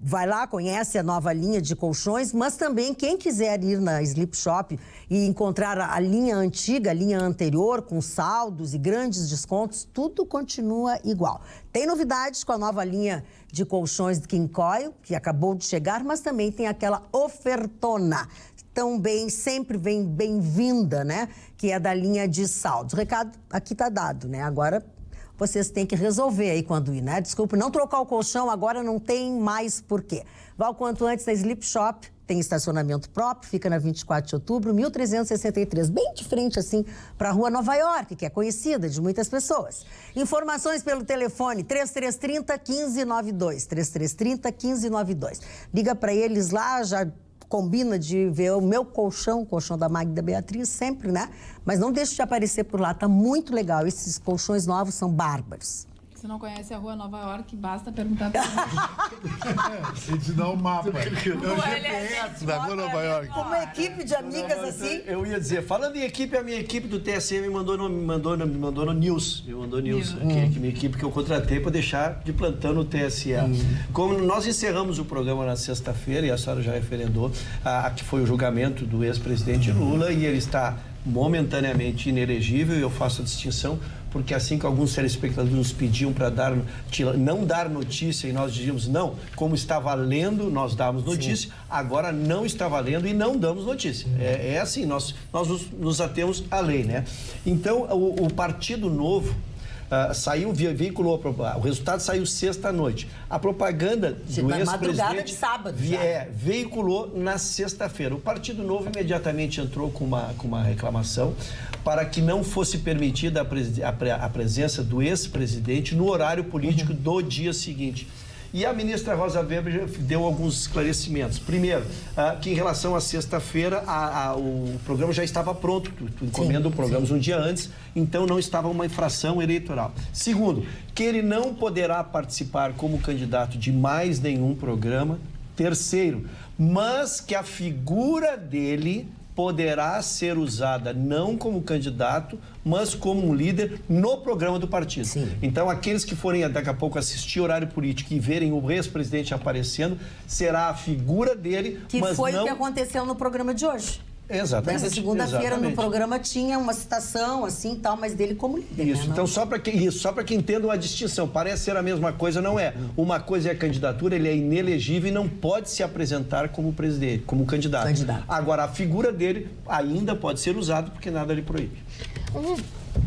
B: vai lá, conhece a nova linha de colchões, mas também quem quiser ir na Sleep Shop e encontrar a linha antiga, a linha anterior, com saldos e grandes descontos, tudo continua igual. Tem novidades com a nova linha de colchões do King Coil, que acabou de chegar, mas também tem aquela ofertona. Também sempre vem bem-vinda, né? Que é da linha de saldos. O recado aqui tá dado, né? Agora... vocês têm que resolver aí quando ir, né? Desculpe, não trocar o colchão, agora não tem mais porquê. Vá o quanto antes na Sleep Shop, tem estacionamento próprio, fica na 24 de outubro, 1363, bem de frente assim para a Rua Nova York, que é conhecida de muitas pessoas. Informações pelo telefone 3330-1592, 3330-1592. Liga para eles lá, já... combina de ver o meu colchão, o colchão da Magda Beatriz, sempre, né? Mas não deixe de aparecer por lá, tá muito legal. Esses colchões novos são bárbaros.
D: Se não conhece a Rua Nova York, basta perguntar para
I: ele te dá um mapa. Eu
B: GPS da Rua Nova York. Uma equipe de amigas assim.
G: Eu ia dizer, falando em equipe, a minha equipe do TSE me mandou no News. Me mandou News, aqui, minha equipe que eu contratei para deixar de plantão no TSE. Como nós encerramos o programa na sexta-feira, e a senhora já referendou, que foi o julgamento do ex-presidente Lula, e ele está momentaneamente inelegível, e eu faço a distinção, porque assim que alguns telespectadores nos pediam para não dar notícia e nós dizíamos não, como está valendo, nós damos notícia, agora não está valendo e não damos notícia. É assim, nós nos atemos à lei, né? Então, o Partido Novo veiculou, o resultado saiu sexta-noite. A propaganda do ex-presidente...
B: madrugada de sábado.
G: Veiculou na sexta-feira. O Partido Novo imediatamente entrou com uma reclamação para que não fosse permitida a presença do ex-presidente no horário político do dia seguinte. E a ministra Rosa Weber deu alguns esclarecimentos. Primeiro, que em relação à sexta-feira, o programa já estava pronto. Tu encomenda o programa um dia antes, então não estava uma infração eleitoral. Segundo, que ele não poderá participar como candidato de mais nenhum programa. Terceiro, mas que a figura dele poderá ser usada não como candidato, mas como um líder no programa do partido. Então, aqueles que forem daqui a pouco assistir horário político e verem o ex-presidente aparecendo, será a figura dele,
B: mas foi o que aconteceu no programa de hoje.
G: Exatamente.
B: Nessa segunda-feira no programa tinha uma citação assim tal, mas dele como líder.
G: Isso, né? Então só para que entendam a distinção, parece ser a mesma coisa, não é. Uma coisa é a candidatura, ele é inelegível e não pode se apresentar como presidente, como candidato. Agora, a figura dele ainda pode ser usada porque nada lhe proíbe.
E: Um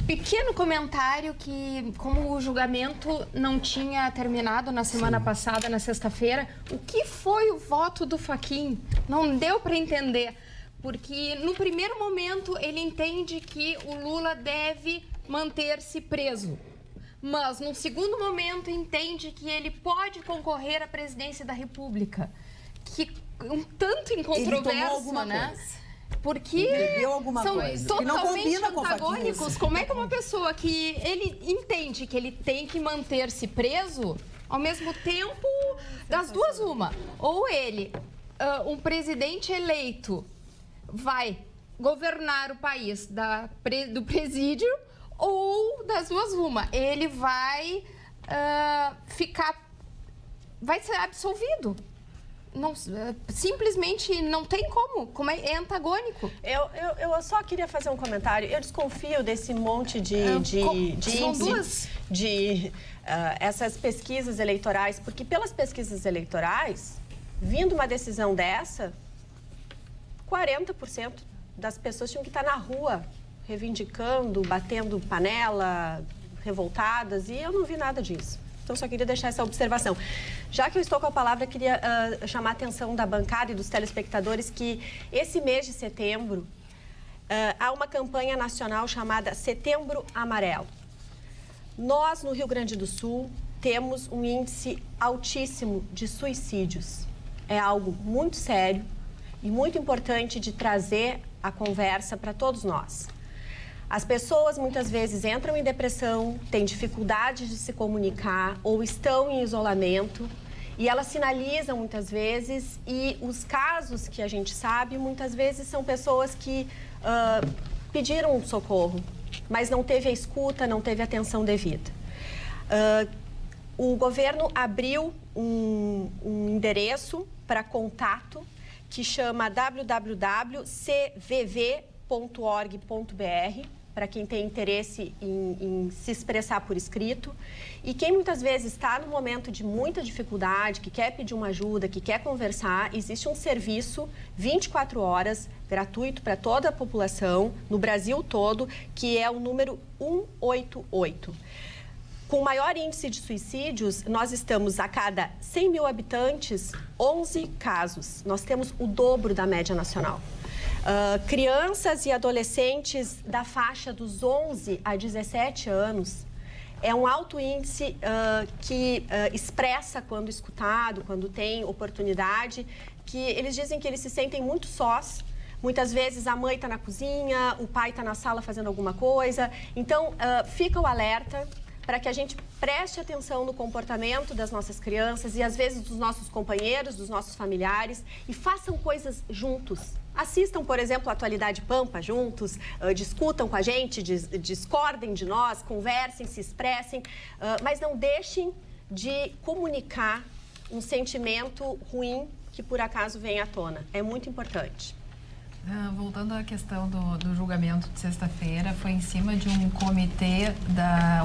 E: pequeno comentário que, como o julgamento não tinha terminado na semana passada, na sexta-feira, o que foi o voto do Fachin? Não deu para entender. Porque no primeiro momento ele entende que o Lula deve manter-se preso. Mas no segundo momento entende que ele pode concorrer à presidência da República. Que um tanto incontroverso, né? Porque
B: bebeu alguma
E: são
B: coisa.
E: totalmente
B: Não com
E: antagônicos. Como é que uma pessoa que ele entende que ele tem que manter-se preso, ao mesmo tempo, das duas uma. Ou ele, um presidente eleito, vai governar o país do presídio, ou das duas uma. Ele vai vai ser absolvido. Não, simplesmente não tem como é antagônico.
C: Eu só queria fazer um comentário. Eu desconfio desse monte de essas pesquisas eleitorais, porque pelas pesquisas eleitorais, vindo uma decisão dessa, 40% das pessoas tinham que estar na rua, reivindicando, batendo panela, revoltadas, e eu não vi nada disso. Então, só queria deixar essa observação. Já que eu estou com a palavra, queria chamar a atenção da bancada e dos telespectadores que esse mês de setembro há uma campanha nacional chamada Setembro Amarelo. Nós, no Rio Grande do Sul, temos um índice altíssimo de suicídios. É algo muito sério e muito importante de trazer a conversa para todos nós. As pessoas muitas vezes entram em depressão, têm dificuldade de se comunicar ou estão em isolamento e elas sinalizam muitas vezes, e os casos que a gente sabe muitas vezes são pessoas que pediram socorro, mas não teve a escuta, não teve a atenção devida. O governo abriu um endereço para contato que chama www.cvv.org.br, para quem tem interesse em se expressar por escrito. E quem muitas vezes está num momento de muita dificuldade, que quer pedir uma ajuda, que quer conversar, existe um serviço 24 horas, gratuito para toda a população, no Brasil todo, que é o número 188. Com o maior índice de suicídios, nós estamos a cada 100 mil habitantes, 11 casos. Nós temos o dobro da média nacional. Crianças e adolescentes da faixa dos 11 a 17 anos, é um alto índice que expressa, quando escutado, quando tem oportunidade, que eles dizem que eles se sentem muito sós. Muitas vezes a mãe está na cozinha, o pai está na sala fazendo alguma coisa. Então, fica o alerta para que a gente preste atenção no comportamento das nossas crianças e, às vezes, dos nossos companheiros, dos nossos familiares, e façam coisas juntos. Assistam, por exemplo, a Atualidade Pampa juntos, discutam com a gente, discordem de nós, conversem, se expressem, mas não deixem de comunicar um sentimento ruim que, por acaso, vem à tona. É muito importante.
D: Voltando à questão do julgamento de sexta-feira, foi em cima de um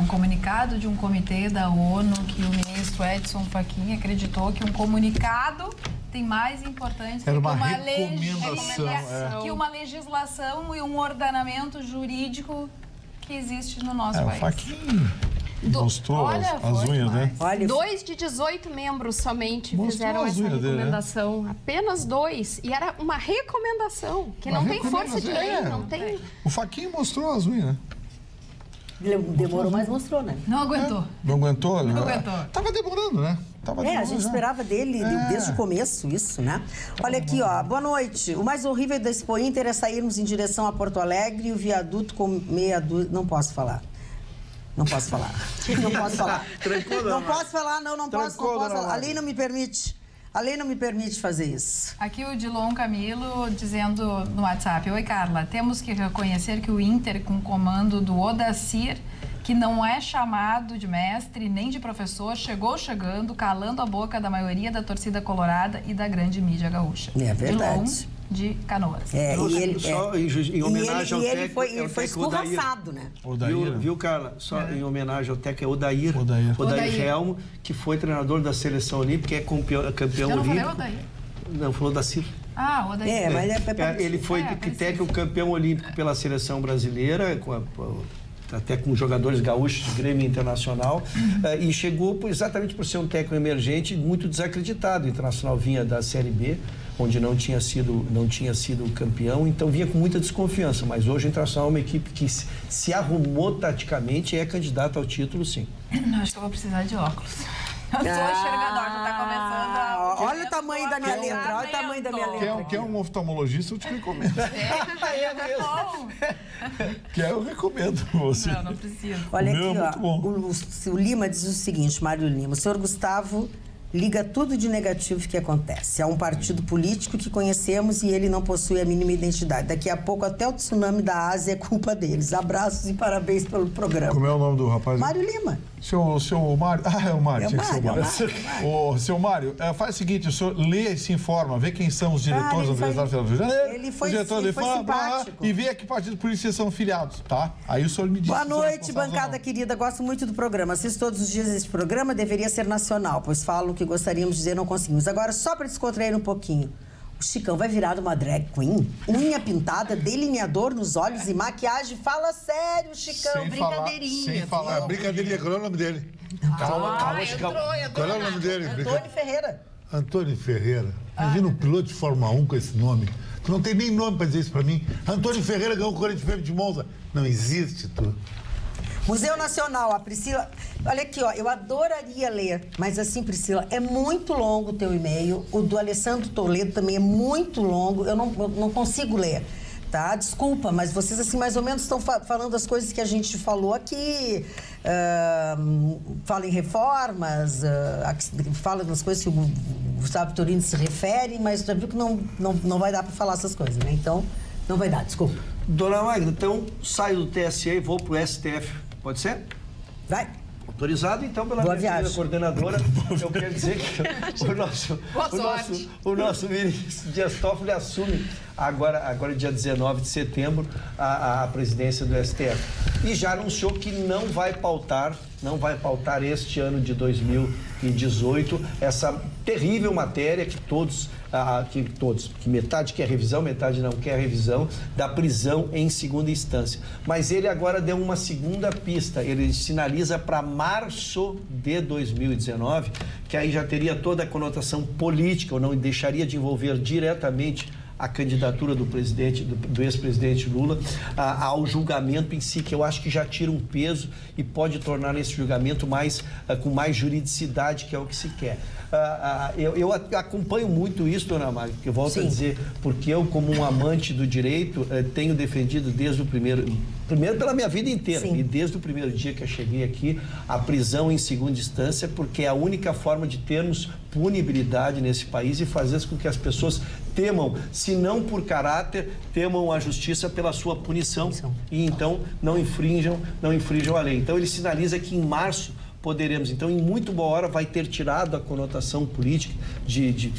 D: comunicado de um comitê da ONU, que o ministro Edson Fachin acreditou que um comunicado tem mais importância que uma legislação e um ordenamento jurídico que existe no nosso país.
H: O Fachin mostrou as unhas, né?
E: 2 de 18 membros somente fizeram essa recomendação. Né? Apenas 2. E era uma recomendação, que não tem força de lei, não tem...
H: O Fachin mostrou as unhas, né?
B: Demorou, mas mostrou, né?
D: Não aguentou.
H: Não aguentou?
D: Não aguentou.
H: Tava demorando, né?
B: A gente esperava dele desde o começo, isso, né? Olha aqui, ó. Boa noite. O mais horrível da Expo Inter é sairmos em direção a Porto Alegre e o viaduto com meia dúzia... Não posso falar. Não posso falar. Não posso falar. Não posso falar, não posso falar. A lei não me permite. A lei não me permite fazer isso.
D: Aqui o Dilon Camilo dizendo no WhatsApp: oi, Carla, temos que reconhecer que o Inter, com o comando do Odacir, que não é chamado de mestre nem de professor, chegando, calando a boca da maioria da torcida colorada e da grande mídia gaúcha.
B: É verdade.
D: Dilon de Canoas.
G: Em homenagem ao técnico.
B: Ele foi escorraçado, né?
G: Viu, Carla? Só em homenagem ao técnico, Odair Helmo, que foi treinador da seleção olímpica, é campeão olímpico. Não, falou da Cir.
D: Odair.
G: Ele foi técnico campeão olímpico pela seleção brasileira, até com jogadores gaúchos de Grêmio Internacional, e chegou exatamente por ser um técnico emergente, muito desacreditado. O Internacional vinha da Série B, onde não tinha sido campeão, então vinha com muita desconfiança. Mas hoje o Internacional é uma equipe que se arrumou taticamente e é candidata ao título, sim.
D: Acho que eu vou precisar de óculos. Eu sou enxergador, já tá começando
B: olha o tamanho da minha letra, olha o tamanho da minha letra.
H: Quer um oftalmologista, eu te recomendo. Quer, eu recomendo pra você.
D: Não precisa.
B: Olha aqui, ó. O Lima diz o seguinte, Mário Lima, o senhor Gustavo liga tudo de negativo que acontece. Há um partido político que conhecemos e ele não possui a mínima identidade. Daqui a pouco até o tsunami da Ásia é culpa deles. Abraços e parabéns pelo programa.
H: Como é o nome do rapaz?
B: Mário Lima.
H: Seu Mário. Ah, é o Mário. Tinha que ser o Mário. Ô, seu Mário, faz o seguinte, o senhor lê e se informa, vê quem são os diretores da Universidade Federal do Rio de Janeiro.
B: Ele foi simpático.
H: E vê a que partido político vocês são filiados, tá? Aí o senhor me diz.
B: Boa noite, bancada querida. Gosto muito do programa. Assisto todos os dias esse programa, deveria ser nacional, pois falam que gostaríamos de dizer, não conseguimos. Agora, só para descontrair um pouquinho, o Chicão vai virar uma drag queen? Unha pintada, delineador nos olhos e maquiagem? Fala sério, Chicão, brincadeirinha.
H: Sem falar.
I: Brincadeirinha, qual é o nome dele?
B: Calma,
I: Chicão. Qual é o nome dele?
B: Antônio Ferreira.
I: Antônio Ferreira. Imagina um piloto de Fórmula 1 com esse nome. Tu não tem nem nome para dizer isso para mim. Antônio Ferreira ganhou o Corinthians Febre de Monza. Não existe, tu.
B: Museu Nacional, a Priscila... Olha aqui, ó, eu adoraria ler, mas assim, Priscila, é muito longo o teu e-mail. O do Alessandro Toledo também é muito longo, eu não consigo ler, tá? Desculpa, mas vocês, assim, mais ou menos estão falando as coisas que a gente falou aqui, fala em reformas, fala nas coisas que o Gustavo Torino se refere, mas já viu que não vai dar para falar essas coisas, né? Então, não vai dar, desculpa.
G: Dona Magda, então saio do TSE e vou pro STF. Pode ser?
B: Vai.
G: Autorizado, então, pela minha coordenadora. Eu quero dizer que o nosso ministro Dias Toffoli assume agora dia 19 de setembro, a presidência do STF. E já anunciou que não vai pautar este ano de 2018 essa terrível matéria que metade quer revisão, metade não quer revisão, da prisão em segunda instância. Mas ele agora deu uma segunda pista, ele sinaliza para março de 2019, que aí já teria toda a conotação política, ou não deixaria de envolver diretamente a candidatura do ex-presidente Lula ao julgamento em si, que eu acho que já tira um peso e pode tornar esse julgamento com mais juridicidade, que é o que se quer. Eu acompanho muito isso, dona Mari, que eu volto a dizer, porque eu, como um amante do direito, tenho defendido desde o primeiro pela minha vida inteira, e desde o primeiro dia que eu cheguei aqui, a prisão em segunda instância, porque é a única forma de termos punibilidade nesse país e fazer com que as pessoas temam, se não por caráter, temam a justiça pela sua punição e então não infringam a lei. Então ele sinaliza que em março poderemos, então, em muito boa hora, vai ter tirado a conotação política de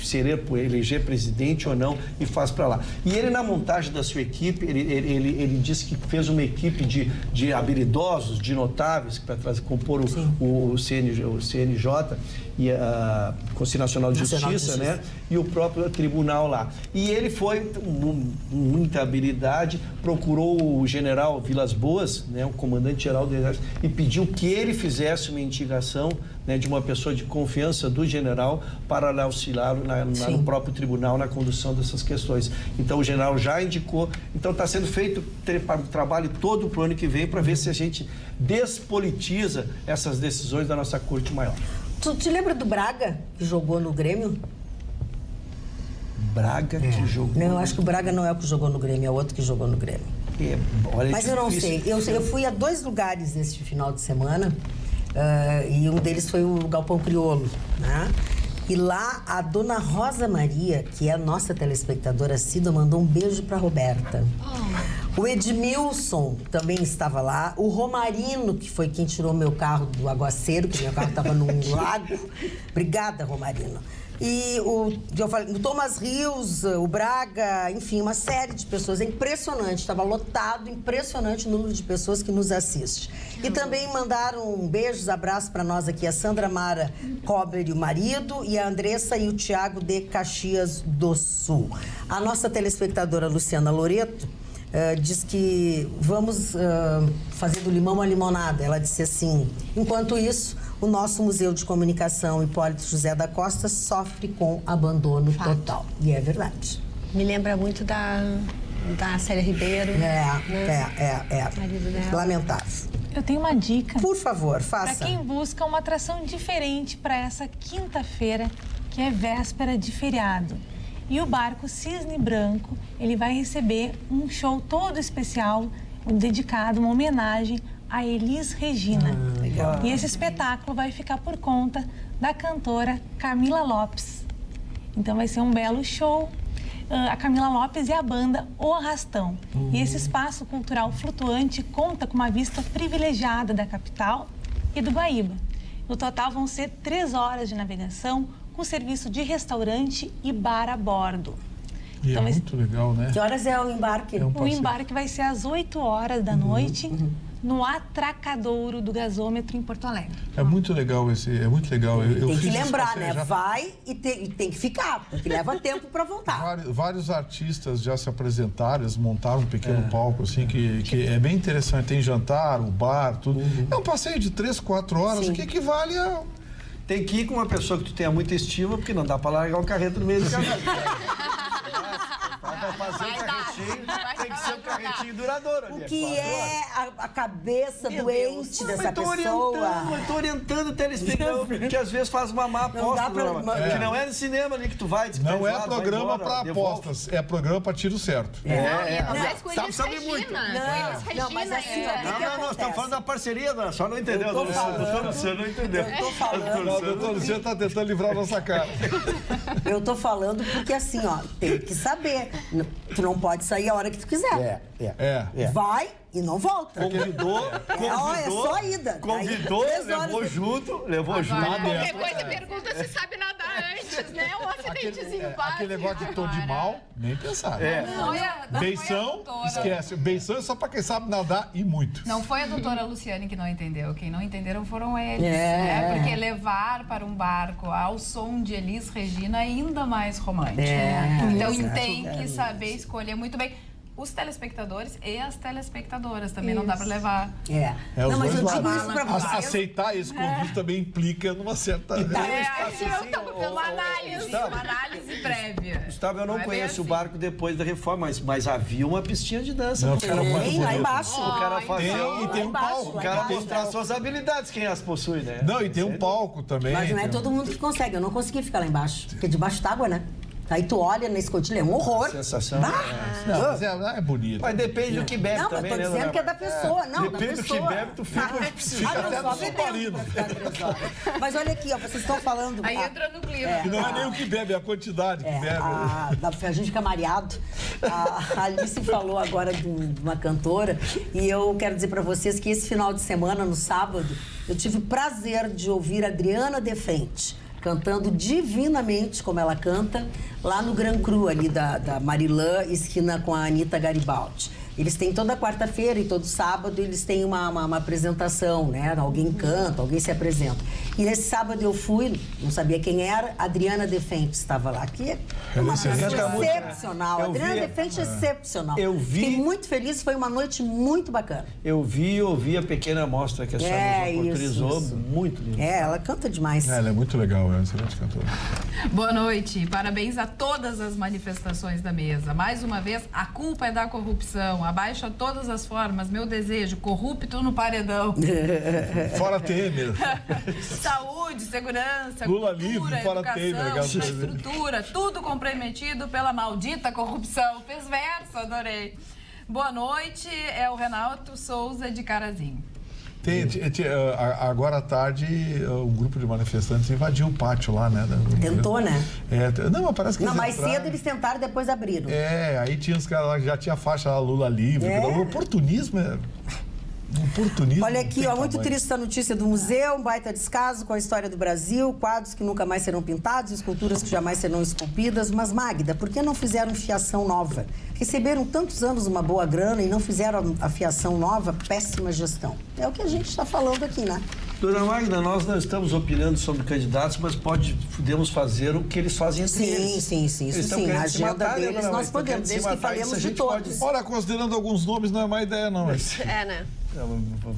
G: eleger presidente ou não e faz para lá. E ele, na montagem da sua equipe, ele disse que fez uma equipe de habilidosos, de notáveis, para compor o CNJ e a Conselho Nacional de Justiça, né? E o próprio tribunal lá. E ele foi, com muita habilidade, procurou o general Vilas Boas, né, o comandante-geral do Exército, e pediu que ele fizesse uma investigação, né, de uma pessoa de confiança do general para auxiliar no próprio tribunal na condução dessas questões. Então o general já indicou, então está sendo feito um trabalho todo para o ano que vem para ver se a gente despolitiza essas decisões da nossa Corte Maior.
B: Tu te lembra do Braga, que jogou no Grêmio?
G: Braga que jogou...
B: Não, eu acho que o Braga não é o que jogou no Grêmio, é outro que jogou no Grêmio. Mas eu não sei. Eu fui a 2 lugares neste final de semana, e um deles foi o Galpão Crioulo, né? E lá a dona Rosa Maria, que é a nossa telespectadora assídua, mandou um beijo para Roberta. O Edmilson também estava lá. O Romarino, que foi quem tirou meu carro do aguaceiro, que meu carro estava num lago. Obrigada, Romarino. E o Thomas Rios, o Braga, enfim, uma série de pessoas. É impressionante, estava lotado, impressionante o número de pessoas que nos assiste. E também mandaram beijos, abraços para nós aqui, a Sandra Mara Cobler e o marido, e a Andressa e o Tiago de Caxias do Sul. A nossa telespectadora Luciana Loreto diz que vamos fazer do limão uma limonada. Ela disse assim: enquanto isso, o nosso Museu de Comunicação Hipólito José da Costa sofre com abandono total. E é verdade.
C: Me lembra muito da Célia Ribeiro.
B: Marido dela. Lamentável.
F: Eu tenho uma dica.
B: Por favor, faça.
F: Para quem busca uma atração diferente para essa quinta-feira, que é véspera de feriado. E o barco Cisne Branco, ele vai receber um show todo especial, dedicado, uma homenagem a Elis Regina. E esse espetáculo vai ficar por conta da cantora Camila Lopes. Então vai ser um belo show. A Camila Lopes e a banda O Arrastão. E esse espaço cultural flutuante conta com uma vista privilegiada da capital e do Guaíba. No total vão ser 3 horas de navegação com serviço de restaurante e bar a bordo.
H: E então, é muito legal, né?
B: Que horas é o embarque?
F: O embarque vai ser às 8 horas da noite. No Atracadouro do Gasômetro em Porto Alegre.
H: É muito legal esse, é muito legal.
B: Tem que lembrar, né? Vai e tem que ficar, porque leva tempo para voltar.
H: Vários artistas já se apresentaram, eles montaram um pequeno palco, assim, que é bem interessante. Tem jantar, o bar, tudo. É um passeio de 3, 4 horas, que equivale a...
G: Tem que ir com uma pessoa que tu tenha muita estima, porque não dá para largar o carreto no meio do caminho. Vai fazer um carretinho, tem que ser um carretinho duradouro.
B: O que é a cabeça doente dessa pessoa?
G: Eu tô orientando o telespectador, que às vezes faz uma má aposta. Que não é no cinema ali que tu vai.
H: Não é programa para apostas, é programa para tiro certo.
G: Sabe muito.
B: Não, mas assim,
G: nós estamos falando da parceria, só não entendeu.
B: Doutor
G: Luciano não entendeu.
B: Eu tô falando.
H: O doutor Luciano está tentando livrar a nossa cara.
B: Eu tô falando porque assim, ó, tem que saber. Tu não pode sair a hora que tu quiser. Vai e não volta.
G: Convidou.
B: É só a ida.
G: Convidou, levou junto.
E: Qualquer coisa pergunta se sabe nadar antes, né? Um acidentezinho básico.
H: Aquele negócio de tô de mal, nem pensar. Beição, esquece. Beição é só pra quem sabe nadar e muito.
D: Não foi a doutora Luciane que não entendeu. Quem não entenderam foram eles. Né? Porque levar para um barco ao som de Elis Regina é ainda mais romântico. Então tem que saber escolher muito bem. Os telespectadores e as telespectadoras também não dá para levar.
B: Não, mas eu digo isso pra vocês.
H: Aceitar esse convite também implica numa certa...
E: uma
D: análise prévia.
G: Gustavo, eu não conheço o barco depois da reforma, mas havia uma pistinha de dança.
B: Tem lá embaixo.
G: O cara fazia...
H: E tem um palco.
G: O cara mostrar suas habilidades, quem as possui, né?
H: Não, e tem um palco também.
B: Mas não é todo mundo que consegue. Eu não consegui ficar lá embaixo, porque debaixo d'água, né? Aí tu olha na escotilha, é um horror.
G: Sensação.
H: Não, mas é bonito.
G: Mas depende do que bebe também,
B: né? Não, eu tô dizendo que é da pessoa. Não,
G: depende do que bebe, tu fica
H: até no submarino.
B: Mas olha aqui, ó, vocês estão falando...
E: Aí entra no clima.
H: E não é nem o que bebe, é a quantidade que bebe.
B: A gente fica mareado. A Alice falou agora de uma cantora e eu quero dizer pra vocês que esse final de semana, no sábado, eu tive o prazer de ouvir a Adriana Defente cantando divinamente como ela canta, lá no Gran Cru, ali da Marilã, esquina com a Anitta Garibaldi. Eles têm toda quarta-feira e todo sábado eles têm uma apresentação, né? Alguém canta, alguém se apresenta. E nesse sábado eu fui, não sabia quem era, Adriana Defente estava lá. Que é uma pessoa excepcional. Adriana Defente é excepcional.
G: Eu vi...
B: Fiquei muito feliz, foi uma noite muito bacana.
G: Eu ouvi a pequena amostra que a senhora nos oportunizou, isso. Muito linda.
B: Ela canta demais.
H: Ela é muito legal, é uma excelente cantora.
D: Boa noite, parabéns a todas as manifestações da mesa. Mais uma vez, a culpa é da corrupção. Abaixo a todas as formas, meu desejo, corrupto no paredão.
H: Fora Temer.
D: Saúde, segurança,
H: Lula
D: cultura,
H: livre, fora
D: educação,
H: Temer,
D: infraestrutura, tudo comprometido pela maldita corrupção. Fez verso, adorei. Boa noite, é o Renato Souza de Carazinho.
H: Agora à tarde, um grupo de manifestantes invadiu o pátio lá, né?
B: Tentou, né?
H: Não, mas parece que
B: não, mais cedo eles tentaram, depois abriram.
H: Aí tinha os caras lá que já tinha a faixa lá, Lula livre. O oportunismo é...
B: Olha aqui, ó, muito triste essa notícia do museu, um baita descaso com a história do Brasil, quadros que nunca mais serão pintados, esculturas que jamais serão esculpidas. Mas, Magda, por que não fizeram fiação nova? Receberam tantos anos uma boa grana e não fizeram a fiação nova? Péssima gestão. É o que a gente está falando aqui, né?
G: Dona Magda, nós não estamos opinando sobre candidatos, mas podemos fazer o que eles fazem entre eles.
B: Sim, isso sim. Na agenda deles nós podemos, desde que falemos de todos.
H: Olha, considerando alguns nomes, não é má ideia, não.
C: Né?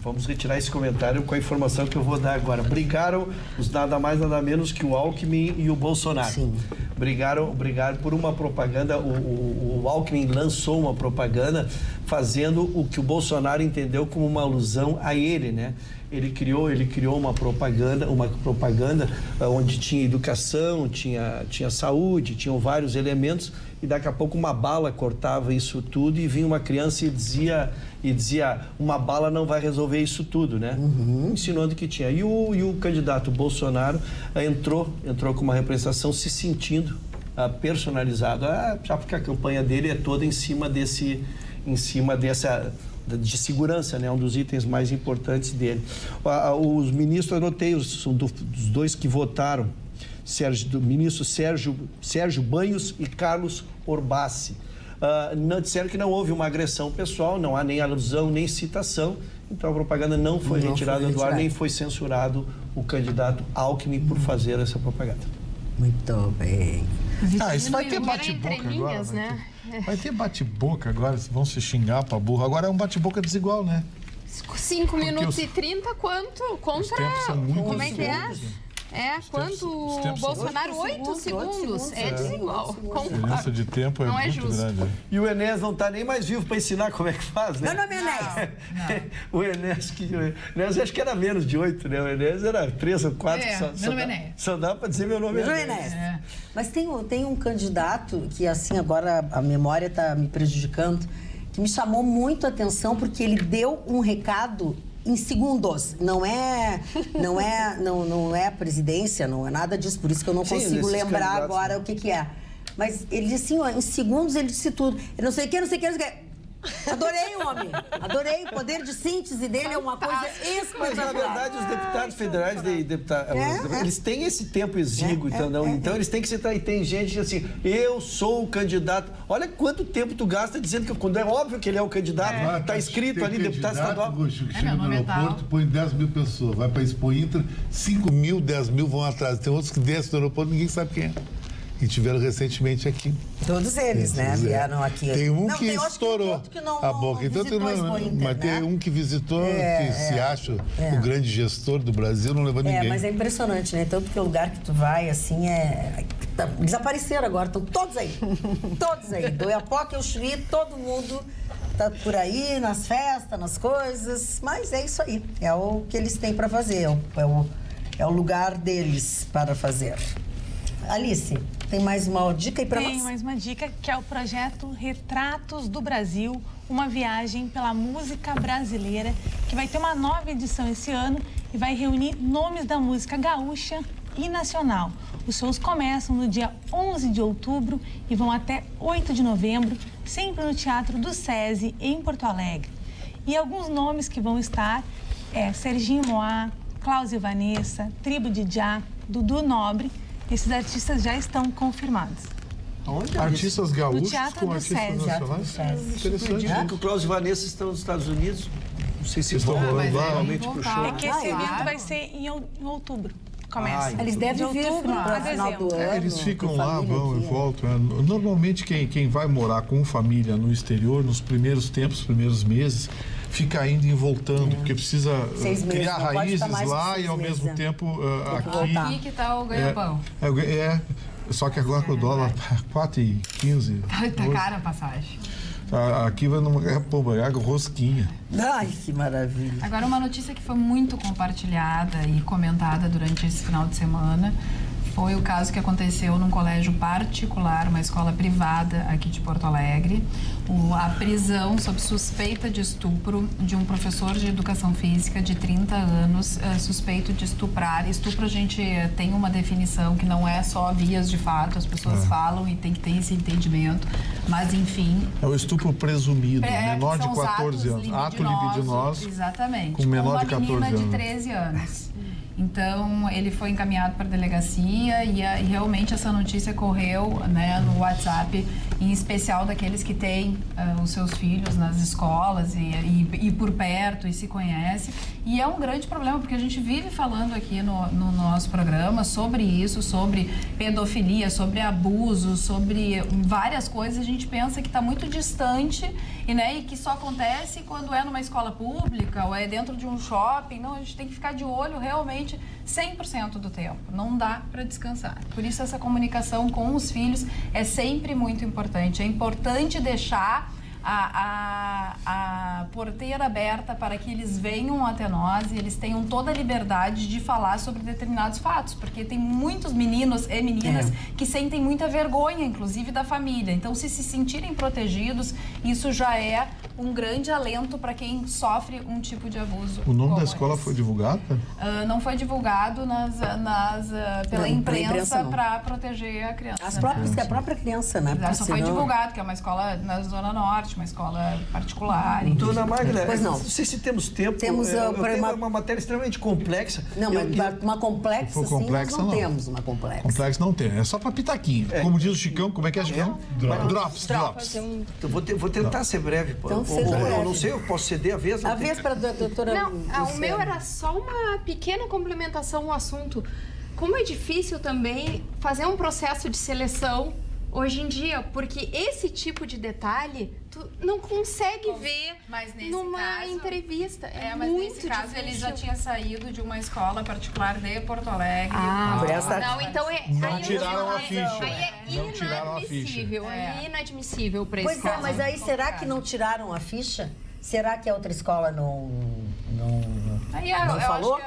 G: Vamos retirar esse comentário com a informação que eu vou dar agora. Brigaram os nada mais, nada menos que o Alckmin e o Bolsonaro.
B: Sim.
G: Brigaram por uma propaganda. O Alckmin lançou uma propaganda fazendo o que o Bolsonaro entendeu como uma alusão a ele, né? Ele criou uma propaganda onde tinha educação, tinha saúde, tinham vários elementos, e daqui a pouco uma bala cortava isso tudo e vinha uma criança e dizia uma bala não vai resolver isso tudo, né? Insinuando que tinha. E o candidato Bolsonaro entrou com uma representação se sentindo personalizado, já porque a campanha dele é toda em cima dessa de segurança, né? Um dos itens mais importantes dele. Os ministros, anotei, são dos dois que votaram, do ministro Sérgio Banhos e Carlos Orbassi. Disseram que não houve uma agressão pessoal, não há nem alusão, nem citação, então a propaganda não foi retirada do ar, nem foi censurado o candidato Alckmin por fazer essa propaganda.
B: Muito bem.
H: Isso vai ter bate-boca agora, né? Vai ter bate-boca agora, vão se xingar pra burro. Agora é um bate-boca desigual, né?
E: 5 minutos e 30, quanto? Contra...
H: Os tempos são muito
E: como é que é? Quanto o Bolsonaro? 8 segundos. É desigual.
H: A diferença de tempo é muito grande.
G: E o Enéas não está nem mais vivo para ensinar como é que faz, né?
B: Meu nome é Enéas.
G: O Enéas acho que era menos de 8, né? O Enéas era 3 ou 4.
J: Meu nome é Enéas.
G: Só dá para dizer meu nome é Enéas.
B: Mas tem um candidato que, assim, agora a memória está me prejudicando, que me chamou muito a atenção porque ele deu um recado em segundos. Não é presidência, não é nada disso, por isso que eu não consigo lembrar agora o que é. Mas ele disse assim, em segundos ele disse tudo. Eu não sei o que. Adorei o homem. Adorei. O poder de síntese dele é uma coisa espetacular.
G: Mas, na verdade, os deputados federais, eles têm esse tempo exíguo, então eles têm que citar. E tem gente assim, eu sou o candidato. Olha quanto tempo tu gasta dizendo que quando é óbvio que ele é o candidato. Está escrito ali, deputado estadual.
I: Chega no aeroporto, põe 10 mil pessoas. Vai para a Expo Inter, 5 mil, 10 mil vão atrás. Tem outros que descem do aeroporto, ninguém sabe quem é. E tiveram recentemente aqui.
B: Todos eles, né? Vieram aqui.
I: Tem um que estourou a boca. Então, mas tem um que visitou, que se acha o grande gestor do Brasil, não levou ninguém.
B: Mas é impressionante, né? Tanto que o lugar que tu vai, assim, desapareceram agora, estão todos aí. Todos aí. Do Iapoca, o Chuí, todo mundo tá por aí, nas festas, nas coisas. Mas é isso aí. É o que eles têm para fazer. É o lugar deles para fazer. Alice, tem mais uma dica aí para nós?
F: Tem mais uma dica, que é o projeto Retratos do Brasil, uma viagem pela música brasileira, que vai ter uma nova edição esse ano e vai reunir nomes da música gaúcha e nacional. Os shows começam no dia 11 de outubro e vão até 8 de novembro, sempre no Teatro do SESI, em Porto Alegre. E alguns nomes que vão estar Serginho Moá, Klaus e Vanessa, Tribo de Já, Dudu Nobre. Esses artistas já estão confirmados.
H: Onde? Artistas gaúchos
F: com artistas nacionais?
G: Interessante. Que o Klaus e Vanessa estão nos Estados Unidos. Não sei se estão rolando lá realmente pro show.
F: É que esse evento vai ser em outubro. Começa.
B: Eles devem vir para final do ano.
H: Eles ficam lá, vão e voltam. Normalmente quem vai morar com família no exterior, nos primeiros tempos, primeiros meses, fica indo e voltando, porque precisa criar raízes lá e ao mesmo tempo aqui.
J: Aqui que tá o ganha-pão.
H: Só que agora com o dólar 4,15.
J: Tá cara a passagem.
H: Aqui vai numa água rosquinha.
B: Ai, que maravilha.
J: Agora, uma notícia que foi muito compartilhada e comentada durante esse final de semana foi o caso que aconteceu num colégio particular, uma escola privada aqui de Porto Alegre. A prisão sob suspeita de estupro de um professor de educação física de 30 anos, suspeito de estuprar. Estupro, a gente tem uma definição que não é só vias de fato, as pessoas falam e tem que ter esse entendimento, mas enfim...
H: É o estupro presumido, menor de 14 anos. Ato libidinoso.
J: Exatamente.
H: Com menor de 14 anos.
J: Uma menina de 13 anos. Então, ele foi encaminhado para a delegacia e realmente essa notícia correu, né, no WhatsApp, em especial daqueles que têm os seus filhos nas escolas e por perto e se conhece. E é um grande problema, porque a gente vive falando aqui no nosso programa sobre isso, sobre pedofilia, sobre abuso, sobre várias coisas. A gente pensa que está muito distante e que só acontece quando é numa escola pública ou é dentro de um shopping. Não, a gente tem que ficar de olho realmente 100% do tempo. Não dá para descansar. Por isso, essa comunicação com os filhos é sempre muito importante. É importante deixar a porteira aberta para que eles venham até nós e eles tenham toda a liberdade de falar sobre determinados fatos, porque tem muitos meninos e meninas que sentem muita vergonha, inclusive da família. Então, se sentirem protegidos, isso já é um grande alento para quem sofre um tipo de abuso.
H: O nome da escola foi divulgado?
J: Não foi divulgado pela imprensa para proteger a criança.
B: A própria criança, né?
J: Só foi divulgado, que é uma escola na Zona Norte, uma escola particular.
G: Dona Magda,
B: pois não.
G: Não sei se temos tempo.
B: Temos
G: uma matéria extremamente complexa.
B: Não, mas uma complexa, sim, nós não temos uma complexa.
H: Complexa não tem, é só para pitaquinho. Como diz o Chicão, como é que é, Chicão? Drops.
G: Eu vou tentar ser breve.
B: Então,
G: eu não sei, eu posso ceder a vez?
B: A vez para a doutora...
E: Não, o meu era só uma pequena complementação ao assunto. Como é difícil também fazer um processo de seleção hoje em dia, porque esse tipo de detalhe tu não consegue ver numa entrevista.
J: Mas
E: muito
J: nesse caso
E: difícil.
J: ele já tinha saído de uma escola particular de Porto Alegre.
E: Não, então
H: não tiraram a ficha.
E: Aí é inadmissível. É inadmissível para esse caso.
B: Mas aí será que não tiraram a ficha? Será que a outra escola não falou?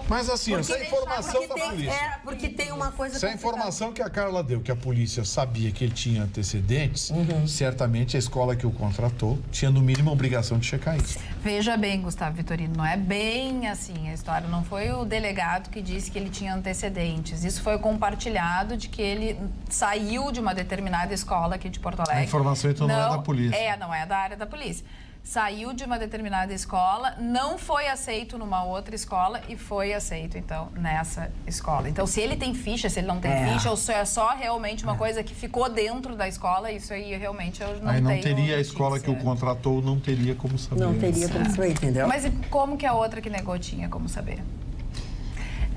H: Mas assim, essa informação da polícia.
B: Porque tem uma coisa...
H: Essa informação que a Carla deu, que a polícia sabia que ele tinha antecedentes, certamente a escola que o contratou tinha no mínimo a obrigação de checar isso.
J: Veja bem, Gustavo Vitorino, não é bem assim a história. Não foi o delegado que disse que ele tinha antecedentes. Isso foi compartilhado de que ele saiu de uma determinada escola aqui de Porto Alegre.
H: A informação então não é da polícia.
J: Não é da área da polícia. Saiu de uma determinada escola, não foi aceito numa outra escola e foi aceito, então, nessa escola. Então, se ele tem ficha, se ele não tem ficha, ou se é só realmente uma coisa que ficou dentro da escola, isso aí realmente eu não tenho.
H: Aí não teria a escola que o contratou, não teria como saber.
B: Não teria como saber, entendeu?
J: Mas como que a outra que negou tinha como saber?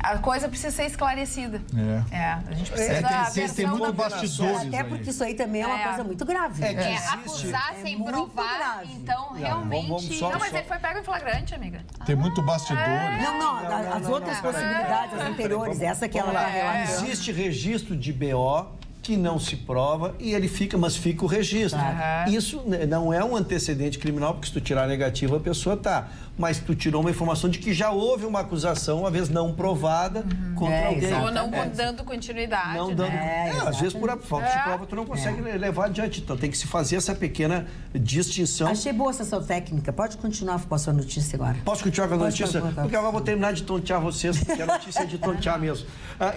J: A coisa precisa ser esclarecida. A gente precisa...
H: Tem muito bastidores.
B: Até porque isso aí também é uma coisa muito grave.
E: Acusar sem provar, então realmente...
J: Não, mas ele foi pego em flagrante, amiga.
H: Tem muito bastidores.
B: Não, as outras possibilidades, as anteriores, essa que ela está relatando.
G: Existe registro de BO que não se prova e ele fica, mas fica o registro. Isso não é um antecedente criminal, porque se tu tirar negativo a pessoa tá. Mas tu tirou uma informação de que já houve uma acusação, uma vez não provada, contra alguém.
J: Ou não dando continuidade.
G: Não dando. Às vezes por falta de prova tu não consegue levar adiante. Então tem que se fazer essa pequena distinção.
B: Achei boa essa sua técnica. Pode continuar com a sua notícia agora.
G: Posso continuar com a notícia? Porque agora eu vou terminar de tontear vocês, porque a notícia é de tontear mesmo.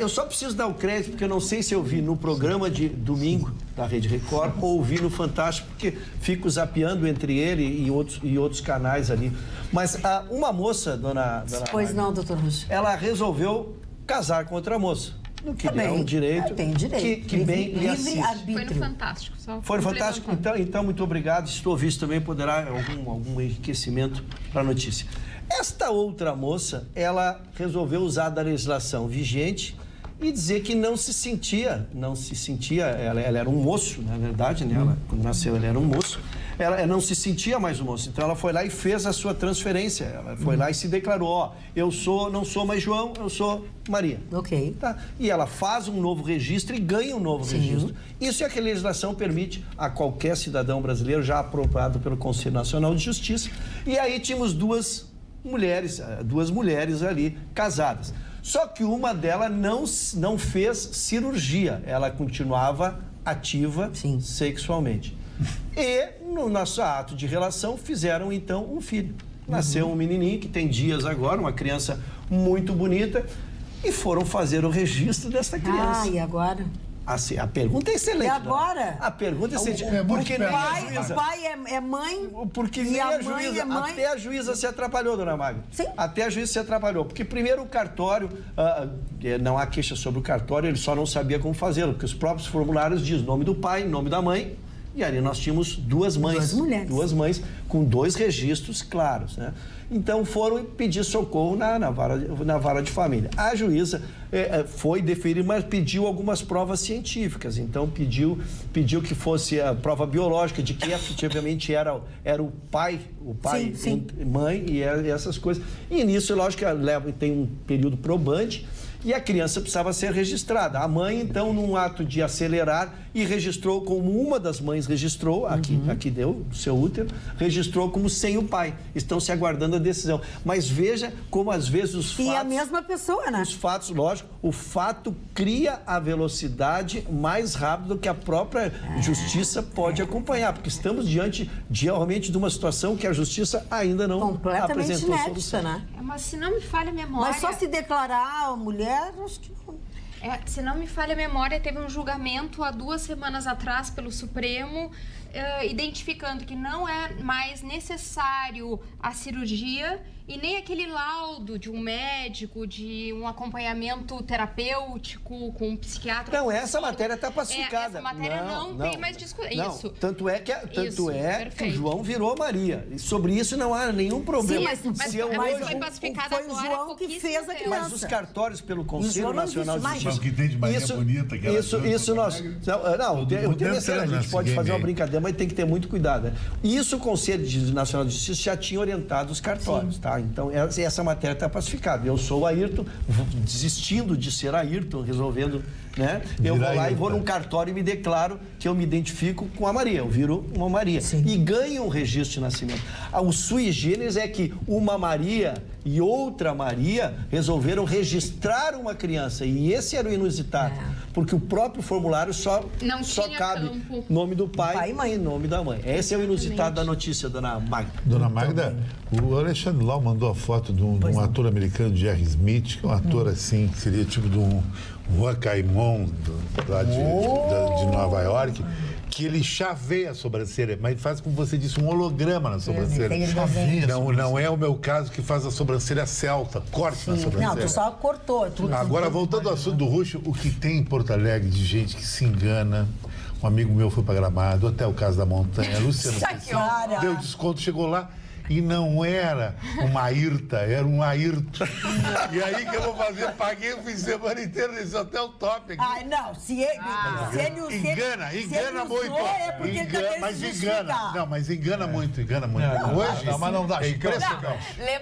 G: Eu só preciso dar o crédito, porque eu não sei se eu vi no programa de domingo da Rede Record ou vi no Fantástico, porque fico zapeando entre ele e outros canais ali. Mas uma moça, dona
B: Pois não, doutor Russo.
G: Ela resolveu casar com outra moça. No que é um direito.
B: Tem direito.
G: Que bem lhe assiste.
E: Foi no Fantástico.
G: Foi no Fantástico? Então, muito obrigado. Se tu ouviste também, poderá algum enriquecimento para a notícia. Esta outra moça, ela resolveu usar da legislação vigente e dizer que não se sentia, ela era um moço, na verdade, né? Ela, quando nasceu, ela era um moço. Ela não se sentia mais um moço, então ela foi lá e fez a sua transferência. Ela foi lá e se declarou, não sou mais João, eu sou Maria.
B: Ok.
G: Tá. E ela faz um novo registro e ganha um novo registro. Isso é que a legislação permite a qualquer cidadão brasileiro, já aprovado pelo Conselho Nacional de Justiça. E aí tínhamos duas mulheres ali casadas. Só que uma delas não fez cirurgia, ela continuava ativa sexualmente. E no nosso ato de relação fizeram então um filho. Nasceu um menininho que tem dias agora, uma criança muito bonita, e foram fazer o registro dessa criança.
B: E agora?
G: Assim, a pergunta é excelente.
B: E agora?
G: A pergunta é excelente.
B: Porque o pai é mãe
G: e
B: a mãe é mãe.
G: Até a juíza se atrapalhou, dona Magda.
B: Sim.
G: Até a juíza se atrapalhou. Porque primeiro o cartório, não há queixa sobre o cartório, ele só não sabia como fazê-lo, porque os próprios formulários dizem nome do pai, nome da mãe, e ali nós tínhamos duas mães. Duas mães com 2 registros claros, né? Então foram pedir socorro na vara de família. A juíza foi deferir, mas pediu algumas provas científicas. Então pediu que fosse a prova biológica de que efetivamente era o pai, mãe e essas coisas. E nisso, lógico, que tem um período probante. e a criança precisava ser registrada. A mãe, então, num ato de acelerar, e registrou como uma das mães registrou, aqui deu, do seu útero, registrou como sem o pai. Estão se aguardando a decisão. Mas veja como, às vezes, os fatos...
B: E a mesma pessoa, né?
G: Os fatos, lógico, o fato cria a velocidade mais rápido do que a própria justiça pode acompanhar, porque estamos diante realmente de uma situação que a justiça ainda não apresentou solução.
B: Né?
E: Mas se não me falha a memória...
B: Mas só se declarar a mulher, acho que não.
E: Se não me falha a memória, teve um julgamento há 2 semanas atrás pelo Supremo, identificando que não é mais necessário a cirurgia e nem aquele laudo de um médico, de um acompanhamento terapêutico com um psiquiatra.
G: Não, essa matéria está pacificada.
E: Essa matéria não tem mais discussão. Isso.
G: Tanto é que o João virou Maria. E sobre isso não há nenhum problema.
E: Sim, mas foi pacificada
B: agora. Foi o João que fez a criança.
G: Mas os cartórios pelo Conselho Nacional de Justiça...
I: Mas o que tem de Maria bonita que ela...
G: Isso nós... Não, a gente pode fazer uma brincadeira, mas tem que ter muito cuidado. Né? Isso o Conselho Nacional de Justiça já tinha orientado os cartórios, tá? Então, essa matéria está pacificada. Eu sou o Ayrton, desistindo de ser Ayrton, resolvendo, né? Eu vou lá e vou num cartório e me declaro que eu me identifico com a Maria. Eu viro uma Maria. Sim. E ganho um registro de nascimento. O sui generis é que uma Maria e outra Maria resolveram registrar uma criança. E esse era o inusitado. Porque o próprio formulário só cabe nome do pai e mãe, nome da mãe. Esse é o inusitado da notícia, dona Magda.
I: Dona Magda, o Alexandre Lau mandou a foto de um ator americano, Jerry Smith, que é um ator assim, que seria tipo de um Juan Caimon, lá de Nova York, que ele chaveia a sobrancelha, mas faz, como você disse, um holograma na sobrancelha. Não é o meu caso, que faz a sobrancelha celta, corte na sobrancelha.
B: Não, tu só cortou.
I: Agora, voltando ao assunto do Ruxo, o que tem em Porto Alegre de gente que se engana. Um amigo meu foi para Gramado, até o Caso da Montanha, Luciano deu desconto, chegou lá e não era uma Ayrta, era um Ayrton. E aí que eu vou fazer? Paguei o fim de semana inteiro nesse hotel top aqui.
B: Ai, não, se ele
I: engana muito.
B: É porque ele tá
I: mas engana. Não, mas engana muito. Hoje,
H: mas não dá.
I: É impressionante.
K: É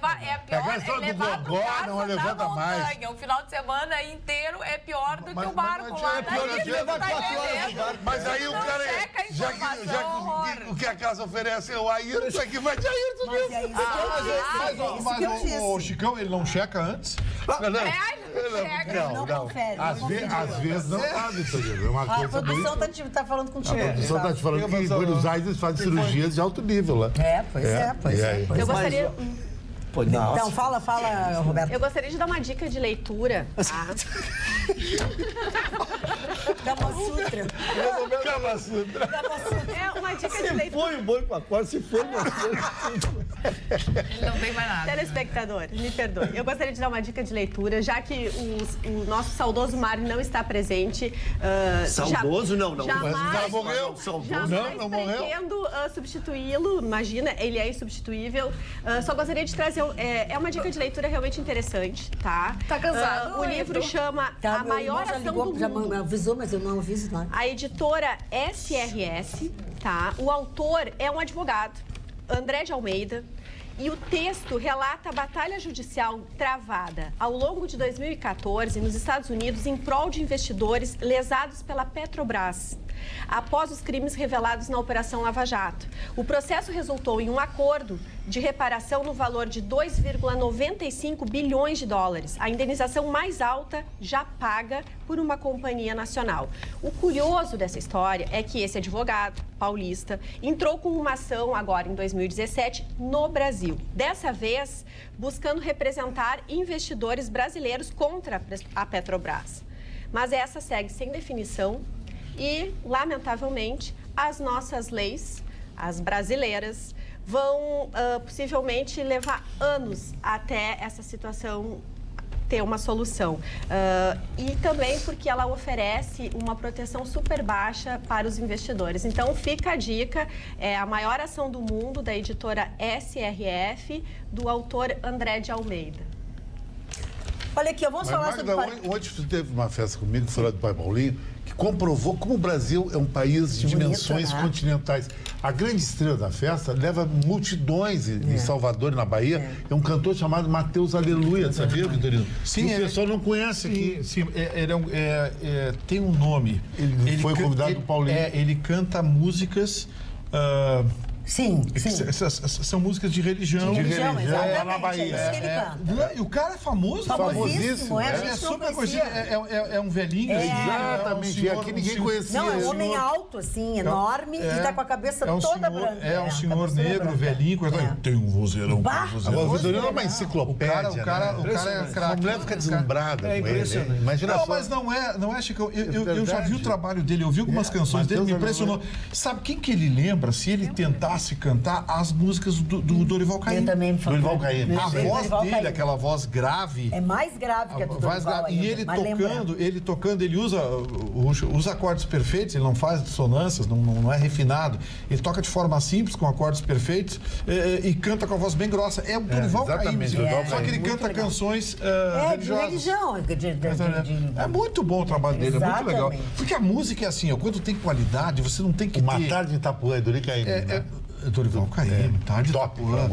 K: pior levar pro Caso da Montanha. O final de semana inteiro é pior do que o barco lá.
I: É pior do que levar 4 horas no barco. Mas aí o cara, já que o que a casa oferece é o Ayrton, aqui vai de Ayrton.
H: Mas o Chicão, ele não checa antes?
I: Não. Às vezes não sabe, entendeu? É uma coisa.
B: A produção tá falando contigo.
I: A produção está te falando que em Buenos Aires fazem cirurgias de alto nível lá.
B: Pois é.
C: Eu gostaria...
B: Então, fala, Roberto.
C: Eu gostaria de dar uma dica de leitura.
B: Kama Sutra.
C: É uma dica de leitura.
G: Se foi o boi com a corda, se foi
K: Não tem mais nada.
C: Telespectadores, me perdoe. Eu gostaria de dar uma dica de leitura, já que o nosso saudoso Mário não está presente.
G: Saudoso? Não.
C: Jamais,
I: Mas o cara morreu.
C: Não morreu. Pretendo substituí-lo, imagina, ele é insubstituível. Só gostaria de trazer... É uma dica de leitura realmente interessante, tá?
K: Tá cansado?
C: O livro chama A Maior Ação do Mundo.
B: Já avisou, mas eu não aviso nada.
C: A editora SRS, tá? O autor é um advogado, André de Almeida. E o texto relata a batalha judicial travada ao longo de 2014 nos Estados Unidos em prol de investidores lesados pela Petrobras, após os crimes revelados na Operação Lava Jato. O processo resultou em um acordo de reparação no valor de 2,95 bilhões de dólares, a indenização mais alta já paga por uma companhia nacional. O curioso dessa história é que esse advogado paulista entrou com uma ação agora em 2017 no Brasil. Dessa vez, buscando representar investidores brasileiros contra a Petrobras. Mas essa segue sem definição e, lamentavelmente, as nossas leis, as brasileiras, vão possivelmente levar anos até essa situação ter uma solução. E também porque ela oferece uma proteção super baixa para os investidores. Então, fica a dica, é a maior ação do mundo, da editora SRF, do autor André de Almeida.
B: Olha aqui, vamos falar sobre...
I: Ontem tu teve uma festa comigo, foi lá do Pai Paulinho, que comprovou como o Brasil é um país de dimensões
B: né?
I: continentais. A grande estrela da festa leva multidões em Salvador, na Bahia. É um cantor chamado Mateus Aleluia, sabia, Vitorino?
H: Sim,
I: o pessoal não conhece aqui.
H: Sim, tem um nome.
I: Ele foi convidado do Paulinho.
H: Ele canta músicas...
B: Sim.
H: São músicas de religião.
B: Exatamente.
I: Na Bahia.
B: É isso que ele canta.
H: E o cara é famoso.
B: Famosíssimo.
H: É super conhecido. É um velhinho.
I: Exatamente. E aqui ninguém conhecia.
B: Não, é um homem alto, assim, enorme, e tá com a cabeça toda branca.
H: É um senhor negro, velhinho. Tem um vozeirão.
I: O Vitorino é uma enciclopédia.
H: O cara é craque.
I: A mulher fica deslumbrada.
G: É impressionante.
I: Imagina
H: não,
I: só.
H: mas não é, Chico. Eu já vi o trabalho dele, eu vi algumas canções dele, me impressionou. Sabe quem que ele lembra, se ele tentasse cantar as músicas do Dorival Caymmi?
B: Eu também me
I: Dorival Caymmi.
H: A voz dele, aquela voz grave.
B: É mais grave que a do Dorival.
H: E ele tocando, ele usa os acordes perfeitos, ele não faz dissonâncias, não é refinado. Ele toca de forma simples, com acordes perfeitos, e canta com a voz bem grossa. É o Dorival Caymmi. Só que ele canta canções religiosas.
B: De religião.
H: É muito bom o trabalho dele, é muito legal. Porque a música é assim, quando tem qualidade, você não tem que ter...
I: Uma Tarde em Itapuã, é Dorival Caymmi.
H: Dorival Caymmi, Tarde
I: top
H: Itapuã,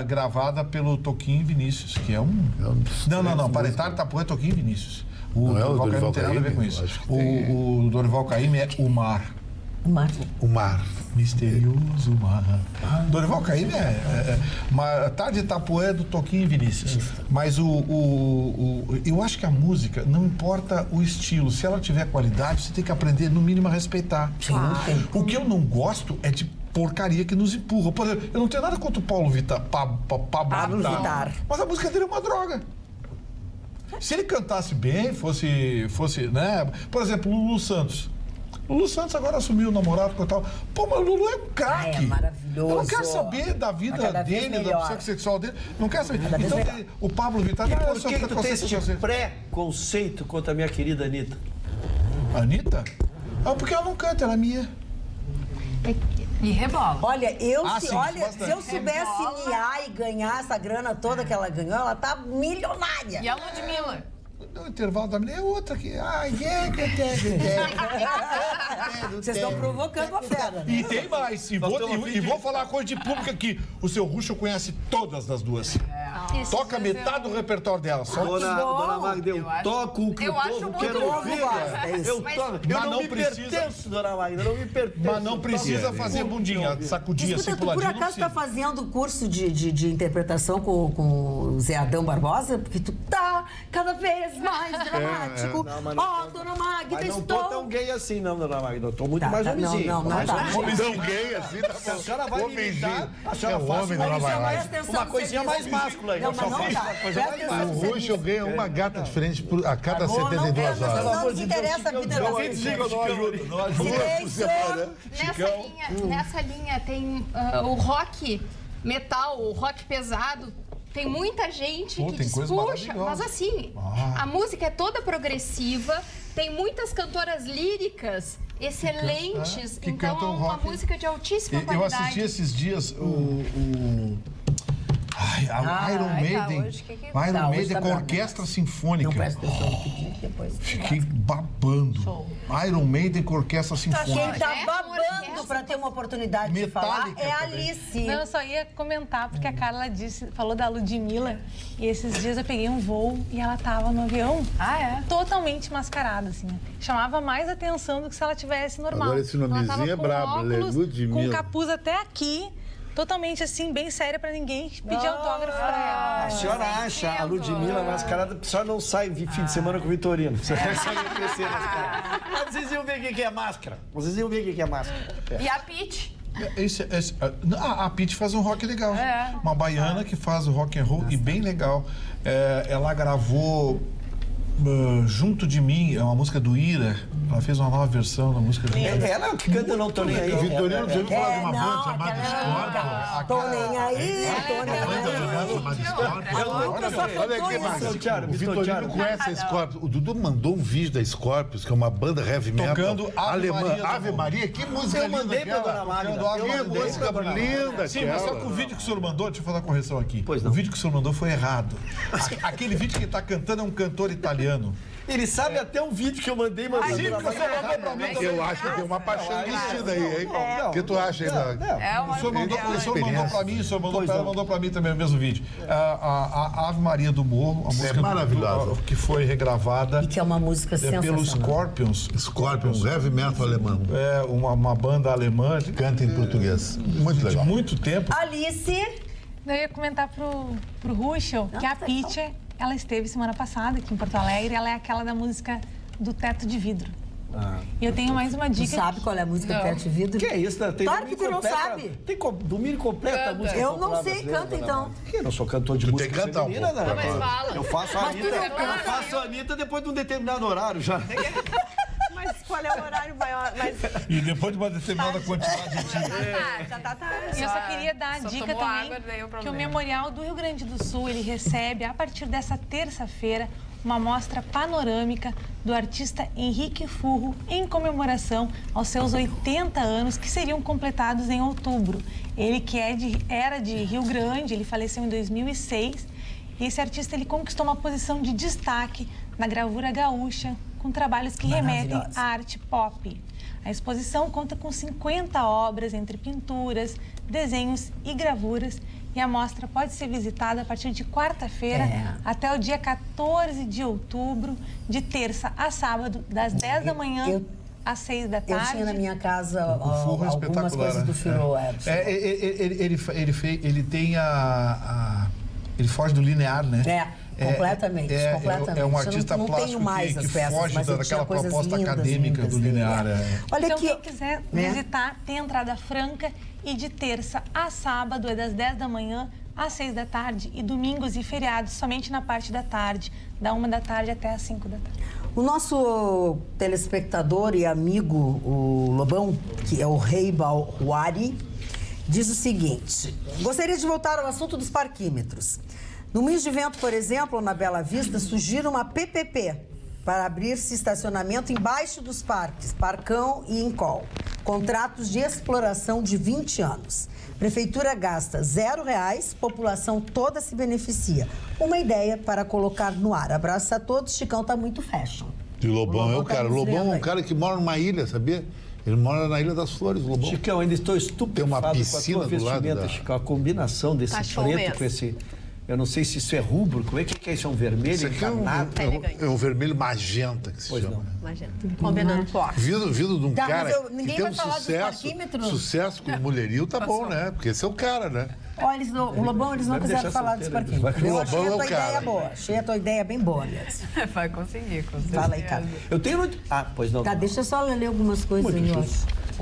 H: gravada pelo Toquinho Vinícius, que é um... Não, para Tarde Itapuã é Toquinho Vinícius. O Dorival Caymmi não tem nada a ver com isso. O Dorival Caymmi é O Mar.
I: O Mar.
H: Misterioso Mar. Dorival Caymmi Tarde Itapuã é do Toquinho Vinícius. Mas eu acho que a música, não importa o estilo, se ela tiver qualidade, você tem que aprender, no mínimo, a respeitar. O que eu não gosto é de porcaria que nos empurra. Por exemplo, eu não tenho nada contra o Paulo Vittar. Pablo Vittar. Mas a música dele é uma droga. Se ele cantasse bem, fosse, né? Por exemplo, Lulu Santos. Lulu Santos agora assumiu o namorado e tal. Pô, mas o Lulu é um craque.
B: É maravilhoso.
H: Eu não quero saber da vida dele, da psique sexual dele. Não quero saber. Então, o Pablo Vittar...
G: Por que tu tem esse preconceito contra a minha querida Anitta?
H: Anitta? Porque ela não canta, ela é minha.
J: E rebola.
B: Olha, se eu soubesse miar e ganhar essa grana toda que ela ganhou, ela tá milionária.
J: E a Ludmilla?
H: No intervalo da menina é outra aqui.
B: Vocês estão provocando a fera.
H: E tem mais. E vou falar uma coisa de pública aqui. O seu Russo conhece todas as duas. Toca metade do repertório dela.
G: Dona Magda, eu toco o que o povo quer ouvir. Eu não me pertenço, Dona Magda, não me pertenço.
H: Mas não precisa fazer bundinha, sacudir assim, puladinho.
B: Tu por acaso tá fazendo curso de interpretação com o Zé Adão Barbosa? Porque tu tá cada vez mais dramático. Dona Magda,
G: mas não tô tão gay assim, não, Dona Magda. Eu tô muito mais homenzinho.
B: Não tá.
I: Tão gay assim, tá bom.
G: Se a senhora vai me imitar, a senhora faz
I: uma
G: coisinha mais máscula aí.
B: Não, mas não dá.
I: O Russo ganha uma gata diferente a cada 72 horas.
B: Não te interessa a vida
G: Alguém desliga, não ajuda.
E: Nessa linha tem o rock metal, o rock pesado. Tem muita gente que diz, puxa, mas assim, a música é toda progressiva, tem muitas cantoras líricas excelentes, então é uma música de altíssima qualidade.
H: Eu assisti esses dias Iron Maiden com orquestra sinfônica.
B: Não presta atenção no pedido, depois.
H: Fiquei babando. Iron Maiden com orquestra sinfônica.
B: Quem tá babando pra ter uma oportunidade de falar é a Alice.
F: Não, eu só ia comentar, porque a Carla falou da Ludmilla, e esses dias eu peguei um voo e ela tava no avião. Totalmente mascarada, assim. Chamava mais atenção do que se ela tivesse normal.
I: Agora esse nomezinho é brabo, Ludmilla.
F: Com capuz até aqui. Totalmente assim, bem séria pra ninguém pedir autógrafo pra ela.
G: A senhora acha a Ludmilla mascarada, a senhora não sai fim de semana com o Vitorino. Você consegue crescer mascarada. Mas vocês iam ver o que é máscara.
J: E a Pitty?
H: A Pitty faz um rock legal. Uma baiana que faz o rock and roll e bem legal. Ela gravou Junto de Mim, é uma música do Ira. Ela fez uma nova versão da música do Ira.
G: Ela é o que canta Não Tô Nem Aí.
I: O Vitorino já ouviu falar de uma banda chamada Scorpion?
B: Tô nem aí,
I: Olha aqui, Marcos. O Vitorino conhece a Scorpion. O Dudu mandou um vídeo da Scorpion, que é uma banda heavy metal alemã. Ave Maria, que música linda.
G: Eu mandei pra Dona Magda.
I: Que música linda.
H: Sim, mas só que o vídeo que o senhor mandou, deixa eu fazer uma correção aqui. O vídeo que o senhor mandou foi errado. Aquele vídeo que ele tá cantando é um cantor italiano. baiano.
G: Ele sabe até um vídeo que eu mandei, mas
H: sim, porque você mandou pra mim.
I: Eu acho que tem uma paixão investida aí, hein? O que tu acha aí, Doug?
H: O senhor mandou pra mim, o senhor mandou pra mim também o mesmo vídeo. A Ave Maria do Morro, a música
I: maravilhosa,
H: que foi regravada.
B: E que é uma música sensacional.
H: Pelo Scorpions.
I: Scorpions, heavy metal alemão.
H: É, uma banda alemã.
I: Canta em português. Muito legal.
H: De muito tempo.
B: Alice.
F: Eu ia comentar pro Ruschel que a Pitcher, ela esteve semana passada aqui em Porto Alegre, ela é aquela da música do Teto de Vidro. E eu tenho mais uma dica.
B: Tu sabe qual é a música do Teto de Vidro?
G: Que é isso, né?
B: Claro que tu não sabe.
G: Tem domínio completo a música.
B: Eu não sei, canta então.
G: Eu não sou cantor de música.
I: Tem que cantar um pouco.
G: Né?
E: Mas fala.
G: Eu faço a Anitta depois de um determinado horário já.
C: Mas qual é o horário maior?
H: E depois de uma determinada quantidade de dia.
C: Já tá.
F: E eu só queria dar a dica também que o Memorial do Rio Grande do Sul, ele recebe, a partir dessa terça-feira, uma mostra panorâmica do artista Henrique Furro em comemoração aos seus 80 anos, que seriam completados em outubro. Ele que era de Rio Grande, ele faleceu em 2006, e esse artista ele conquistou uma posição de destaque na gravura gaúcha, com trabalhos que remetem à arte pop. A exposição conta com 50 obras entre pinturas, desenhos e gravuras, e a mostra pode ser visitada a partir de quarta-feira até o dia 14 de outubro, de terça a sábado, das 10 da manhã às 6 da tarde.
B: Eu tinha na minha casa algumas coisas
H: né?
B: do Firo.
H: Ele tem ele foge do linear, né?
B: Completamente.
H: É um artista plástico que foge daquela proposta acadêmica do linear.
F: Olha então, quem quiser visitar, tem entrada franca e de terça a sábado é das 10 da manhã às 6 da tarde e domingos e feriados somente na parte da tarde, da 1 da tarde até às 5 da tarde.
B: O nosso telespectador e amigo, o Lobão, que é o Rei Bauari, diz o seguinte: gostaria de voltar ao assunto dos parquímetros. No Moinhos de Vento, por exemplo, na Bela Vista, surgiram uma PPP para abrir-se estacionamento embaixo dos parques, Parcão e Incol. Contratos de exploração de 20 anos. Prefeitura gasta R$0, população toda se beneficia. Uma ideia para colocar no ar. Abraço a todos, Chicão tá muito fashion.
I: E o Lobão é o cara. O Lobão é um cara que mora numa ilha, sabia? Ele mora na Ilha das Flores, o Lobão.
G: Chicão, ainda estou estupefado
I: com a tua
G: vestimenta, Chicão. A combinação desse preto com esse... Eu não sei se isso é rubro, como é que é isso? É um vermelho?
I: Isso aqui é um vermelho magenta que se chama.
C: Não. Magenta. Combinando forte.
I: Vindo de um cara que tem um sucesso com mulherio, tá bom, né? Porque esse é o cara, né?
B: Olha, o Lobão, eles não quiseram falar dos parquímetros.
I: O Lobão é o cara.
B: Ideia boa. Achei a tua ideia bem boa, aliás.
J: Vai conseguir, com certeza.
B: Fala aí, cara.
G: Eu tenho... pois não.
B: Tá, deixa eu só ler algumas coisas aí, ó.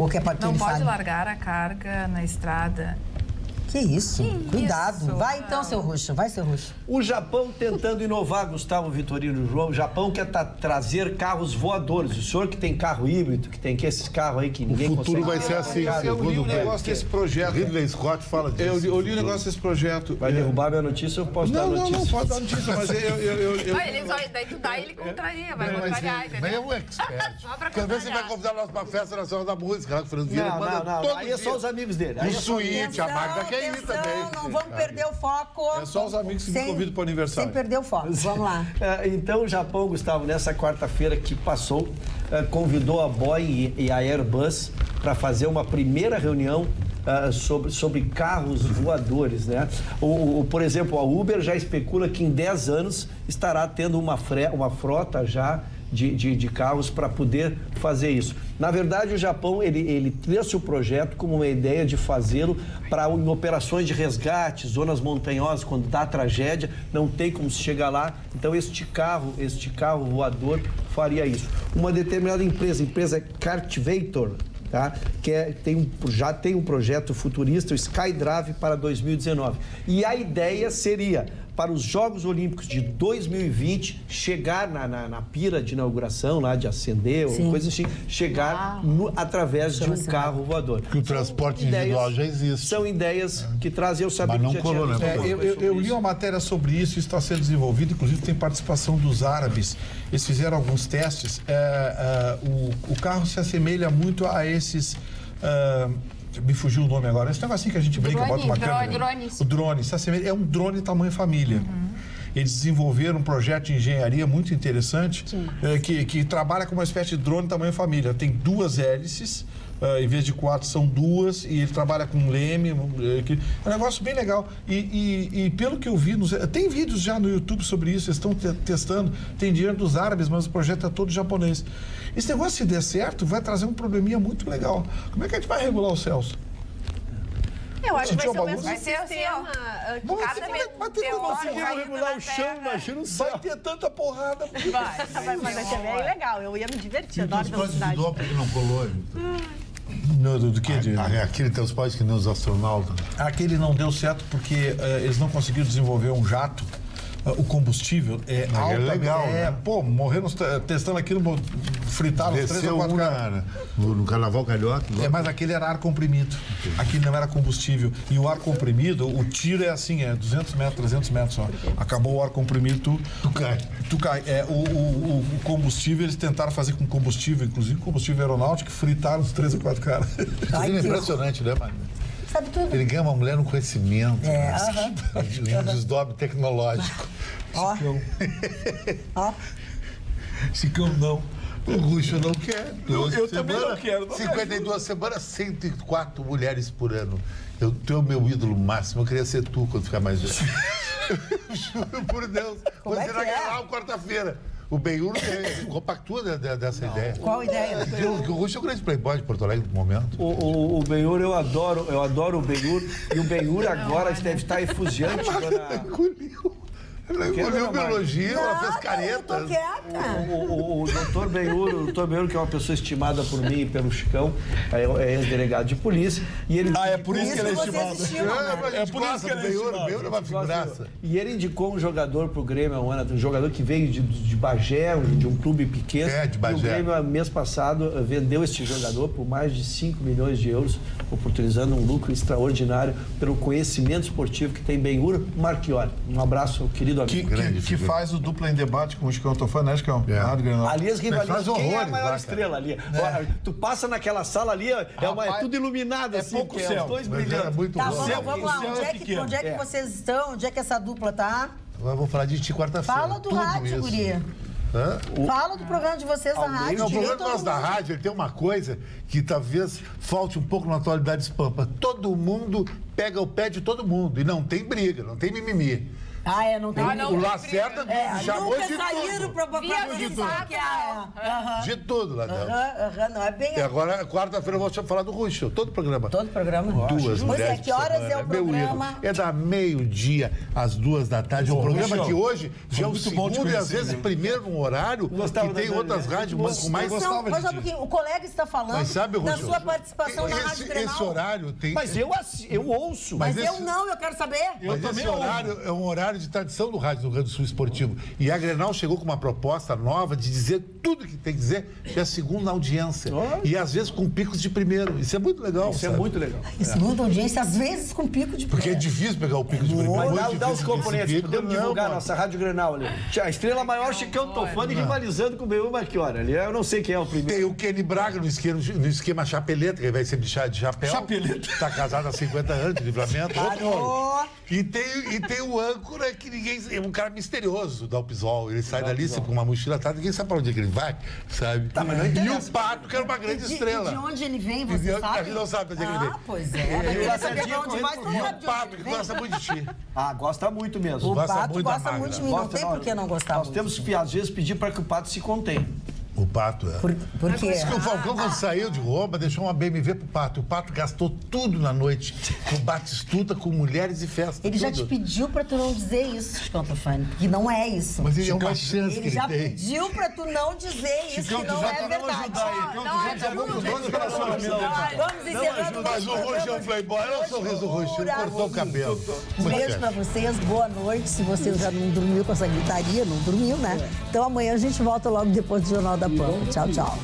B: Ou que é para
J: não pode largar a carga na estrada.
B: Que isso? Cuidado.
J: Isso?
B: Vai então, seu Ruxa. Vai, seu Ruxa.
G: O Japão tentando inovar, Gustavo, Vitorino e João. O Japão quer trazer carros voadores. O senhor que tem carro híbrido, que tem esses carros aí que ninguém consegue...
I: O futuro vai ser assim.
H: Eu li o negócio desse projeto.
I: Ridley Scott fala disso.
H: Eu li o negócio desse projeto.
G: Vai derrubar minha notícia, eu posso dar a notícia?
H: Não, pode dar notícia, mas
K: Daí tu dá e ele contraria, vai contrariar, entendeu?
I: Mas é um expert. Quer ver se vai convidar nós pra Festa Nacional da Música, lá que o Fernando Vieira manda todo
G: aí é só os amigos dele.
I: Um suíte, a Magda quer ir também.
B: Não vamos perder o foco.
H: É só os amigos que me convidam para o aniversário.
B: Sem perder o foco. Vamos lá.
G: Então, o Japão, Gustavo, nessa quarta-feira que passou, convidou a Boeing e a Airbus para fazer uma primeira reunião sobre carros voadores, né? Por exemplo, a Uber já especula que em 10 anos estará tendo uma frota já de carros para poder fazer isso. Na verdade, o Japão, ele trouxe o projeto como uma ideia de fazê-lo em operações de resgate, zonas montanhosas, quando dá tragédia, não tem como se chegar lá. Então, este carro voador faria isso. Uma determinada empresa Cartivator, tá? Já tem um projeto futurista, o SkyDrive, para 2019. E a ideia seria, para os Jogos Olímpicos de 2020, chegar na pira de inauguração, lá de acender, ou coisa assim, chegar através de um carro voador.
I: Que o transporte individual já existe.
G: São ideias que trazem, eu sabia
I: mas
G: que
I: não colou, né?
H: Eu li uma matéria sobre isso está sendo desenvolvido, inclusive tem participação dos árabes. Eles fizeram alguns testes. O carro se assemelha muito a esses... me fugiu o nome agora. Esse negocinho que a gente brinca, bota uma câmera.
E: Drones.
H: O drone. É um drone tamanho família. eles desenvolveram um projeto de engenharia muito interessante, que trabalha com uma espécie de drone tamanho família. Tem 2 hélices, em vez de 4 são 2, e ele trabalha com leme, é um negócio bem legal. E pelo que eu vi, tem vídeos já no YouTube sobre isso, eles estão testando, tem dinheiro dos árabes, mas o projeto é todo japonês. Esse negócio, se der certo, vai trazer um probleminha muito legal. Como é que a gente vai regular o Celso?
C: Eu acho que vai ser o mesmo
K: vai ser assim, ó.
C: Cada vez
H: conseguiram regular o chão, imagina o céu. Vai ter tanta porrada.
C: Mas vai ser bem legal. Eu ia me divertir, adoro velocidade.
I: Porque não colou,
H: Do que?
I: Aquele teus pais que nem os astronautas.
H: Aquele não deu certo porque eles não conseguiram desenvolver um jato. O combustível é alto.
I: É legal, né?
H: Pô, morreram testando aquilo, fritaram os 3 ou 4 caras.
I: No Carnaval Carioca.
H: Mas aquele era ar comprimido. Aquele não era combustível. E o ar comprimido, o tiro é assim, 200 metros, 300 metros só. Acabou o ar comprimido, tu cai. O combustível, eles tentaram fazer com combustível, inclusive combustível aeronáutico, fritaram os 3 ou 4 caras.
I: É impressionante, né, mano?
B: Sabe tudo.
I: Ele ganha uma mulher no conhecimento. Um desdobre tecnológico.
H: Chicão não.
I: O Ruxo não quer.
H: Eu também não quero.
I: 52 semanas, 104 mulheres por ano. Tu é o meu ídolo máximo. Eu queria ser tu quando ficar mais velho. Juro por Deus. Você vai ganhar quarta-feira. O Benhur compactua dessa ideia.
B: Qual ideia?
I: O Ruxo é o grande playboy de Porto Alegre no momento.
G: O Benhur, eu adoro o Benhur. E o Benhur agora deve estar efusiante.
I: Ela engoliu meu elogio, ela fez caretas.
B: Eu tô quieta.
G: O doutor Benhur, que é uma pessoa estimada por mim e pelo Chicão, é ex-delegado de polícia. E ele
H: é por isso que ele é estimado.
I: É por isso que ele é estimado. O Benhur é uma figuraça.
G: E ele indicou um jogador pro Grêmio, um jogador que veio de Bagé, de um clube pequeno.
I: De Bagé.
G: E o Grêmio, mês passado, vendeu este jogador por mais de 5 milhões de euros, oportunizando um lucro extraordinário pelo conhecimento esportivo que tem Benhur Marchiori. Um abraço, querido.
H: Que faz o Dupla em Debate com o Chicão Tofã, né, Chicão?
G: Ali as rivalizam. Quem é a maior estrela ali? Tu passa naquela sala ali, é tudo iluminado assim.
H: Pouco céu.
G: Os dois brilhando.
B: Tá, vamos lá. Onde é que vocês estão? Onde é que essa dupla tá?
I: Agora eu vou falar de ti quarta-feira.
B: Fala do rádio, guria. Fala do programa de vocês da rádio.
I: Não, o programa nosso da rádio, ele tem uma coisa que talvez falte um pouco na atualidade espampa. Todo mundo pega o pé de todo mundo. E não tem briga, não tem mimimi.
B: Não tem.
I: O Lacerda chamou de
B: saíram
I: tudo. De tudo, lá dentro.
B: Não é bem.
I: E agora, quarta-feira, eu vou falar do Ruxo. Todo programa.
B: Todo programa?
I: 2 mulheres.
B: Pois é, que horas é o programa?
I: É da meio-dia às 2 da tarde. É um programa que hoje já é o segundo e às vezes primeiro num horário que tem outras rádios com mais...
B: O colega está falando da sua participação na Rádio Grenal.
I: Esse horário tem...
G: Mas eu ouço.
B: Mas eu não, eu quero saber.
I: Mas esse horário é um horário de tradição do Rádio do Rio Grande do Sul Esportivo. E a Grenal chegou com uma proposta nova de dizer tudo que tem que dizer, que é a segunda audiência. E às vezes com picos de primeiro. Isso é muito legal.
G: Isso é muito legal.
B: E segunda audiência, às vezes com pico de primeiro.
I: Porque é difícil pegar o pico de primeiro.
G: Mas dá os componentes. Podemos divulgar a nossa Rádio Grenal ali. A estrela maior, Chicão Tofã, rivalizando com o Benhur Marchiori ali. Eu não sei quem é o primeiro.
I: Tem o Kenny Braga no esquema chapeleta, que vai ser de chapéu.
H: Chapeleta.
I: Está casado há 50 anos de Livramento. E tem o âncora que ninguém... É um cara misterioso da Alpisol. Ele sai dali com uma mochila atrás, ninguém sabe para onde é que ele vai, sabe? E o Pato, que era uma grande estrela.
B: De onde ele vem, você sabe?
I: A gente não sabe onde é que ele vem.
B: Pois é. Vai querer saber pra onde vai,
I: E o Pato, que gosta muito de ti.
G: Gosta muito mesmo.
B: O Pato gosta muito de mim, não tem por que não gostar muito.
G: Nós temos que, às vezes, pedir para que o Pato se contenha.
I: O Pato é.
B: Por quê?
I: Isso que o Falcão, quando saiu de Roma, deixou uma BMW pro Pato. O Pato gastou tudo na noite com batistuta, com mulheres e festas.
B: Ele já te pediu pra tu não dizer isso, Chicão Tofã, que não é isso.
I: Mas ele é uma chance que
B: ele já pediu pra tu não dizer isso, que não é verdade. Vamos encerrando.
I: Mas o Ruxo é um playboy, olha o sorriso do Ruxo, ele cortou o cabelo.
B: Um beijo pra vocês, boa noite. Se você já não dormiu com essa gritaria, não dormiu, né? Então amanhã a gente volta logo depois do Jornal da Pampa. Tchau, tchau.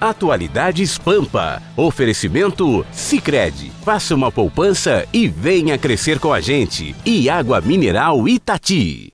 A: Atualidades Pampa. Oferecimento Sicredi. Faça uma poupança e venha crescer com a gente. E água mineral Itati.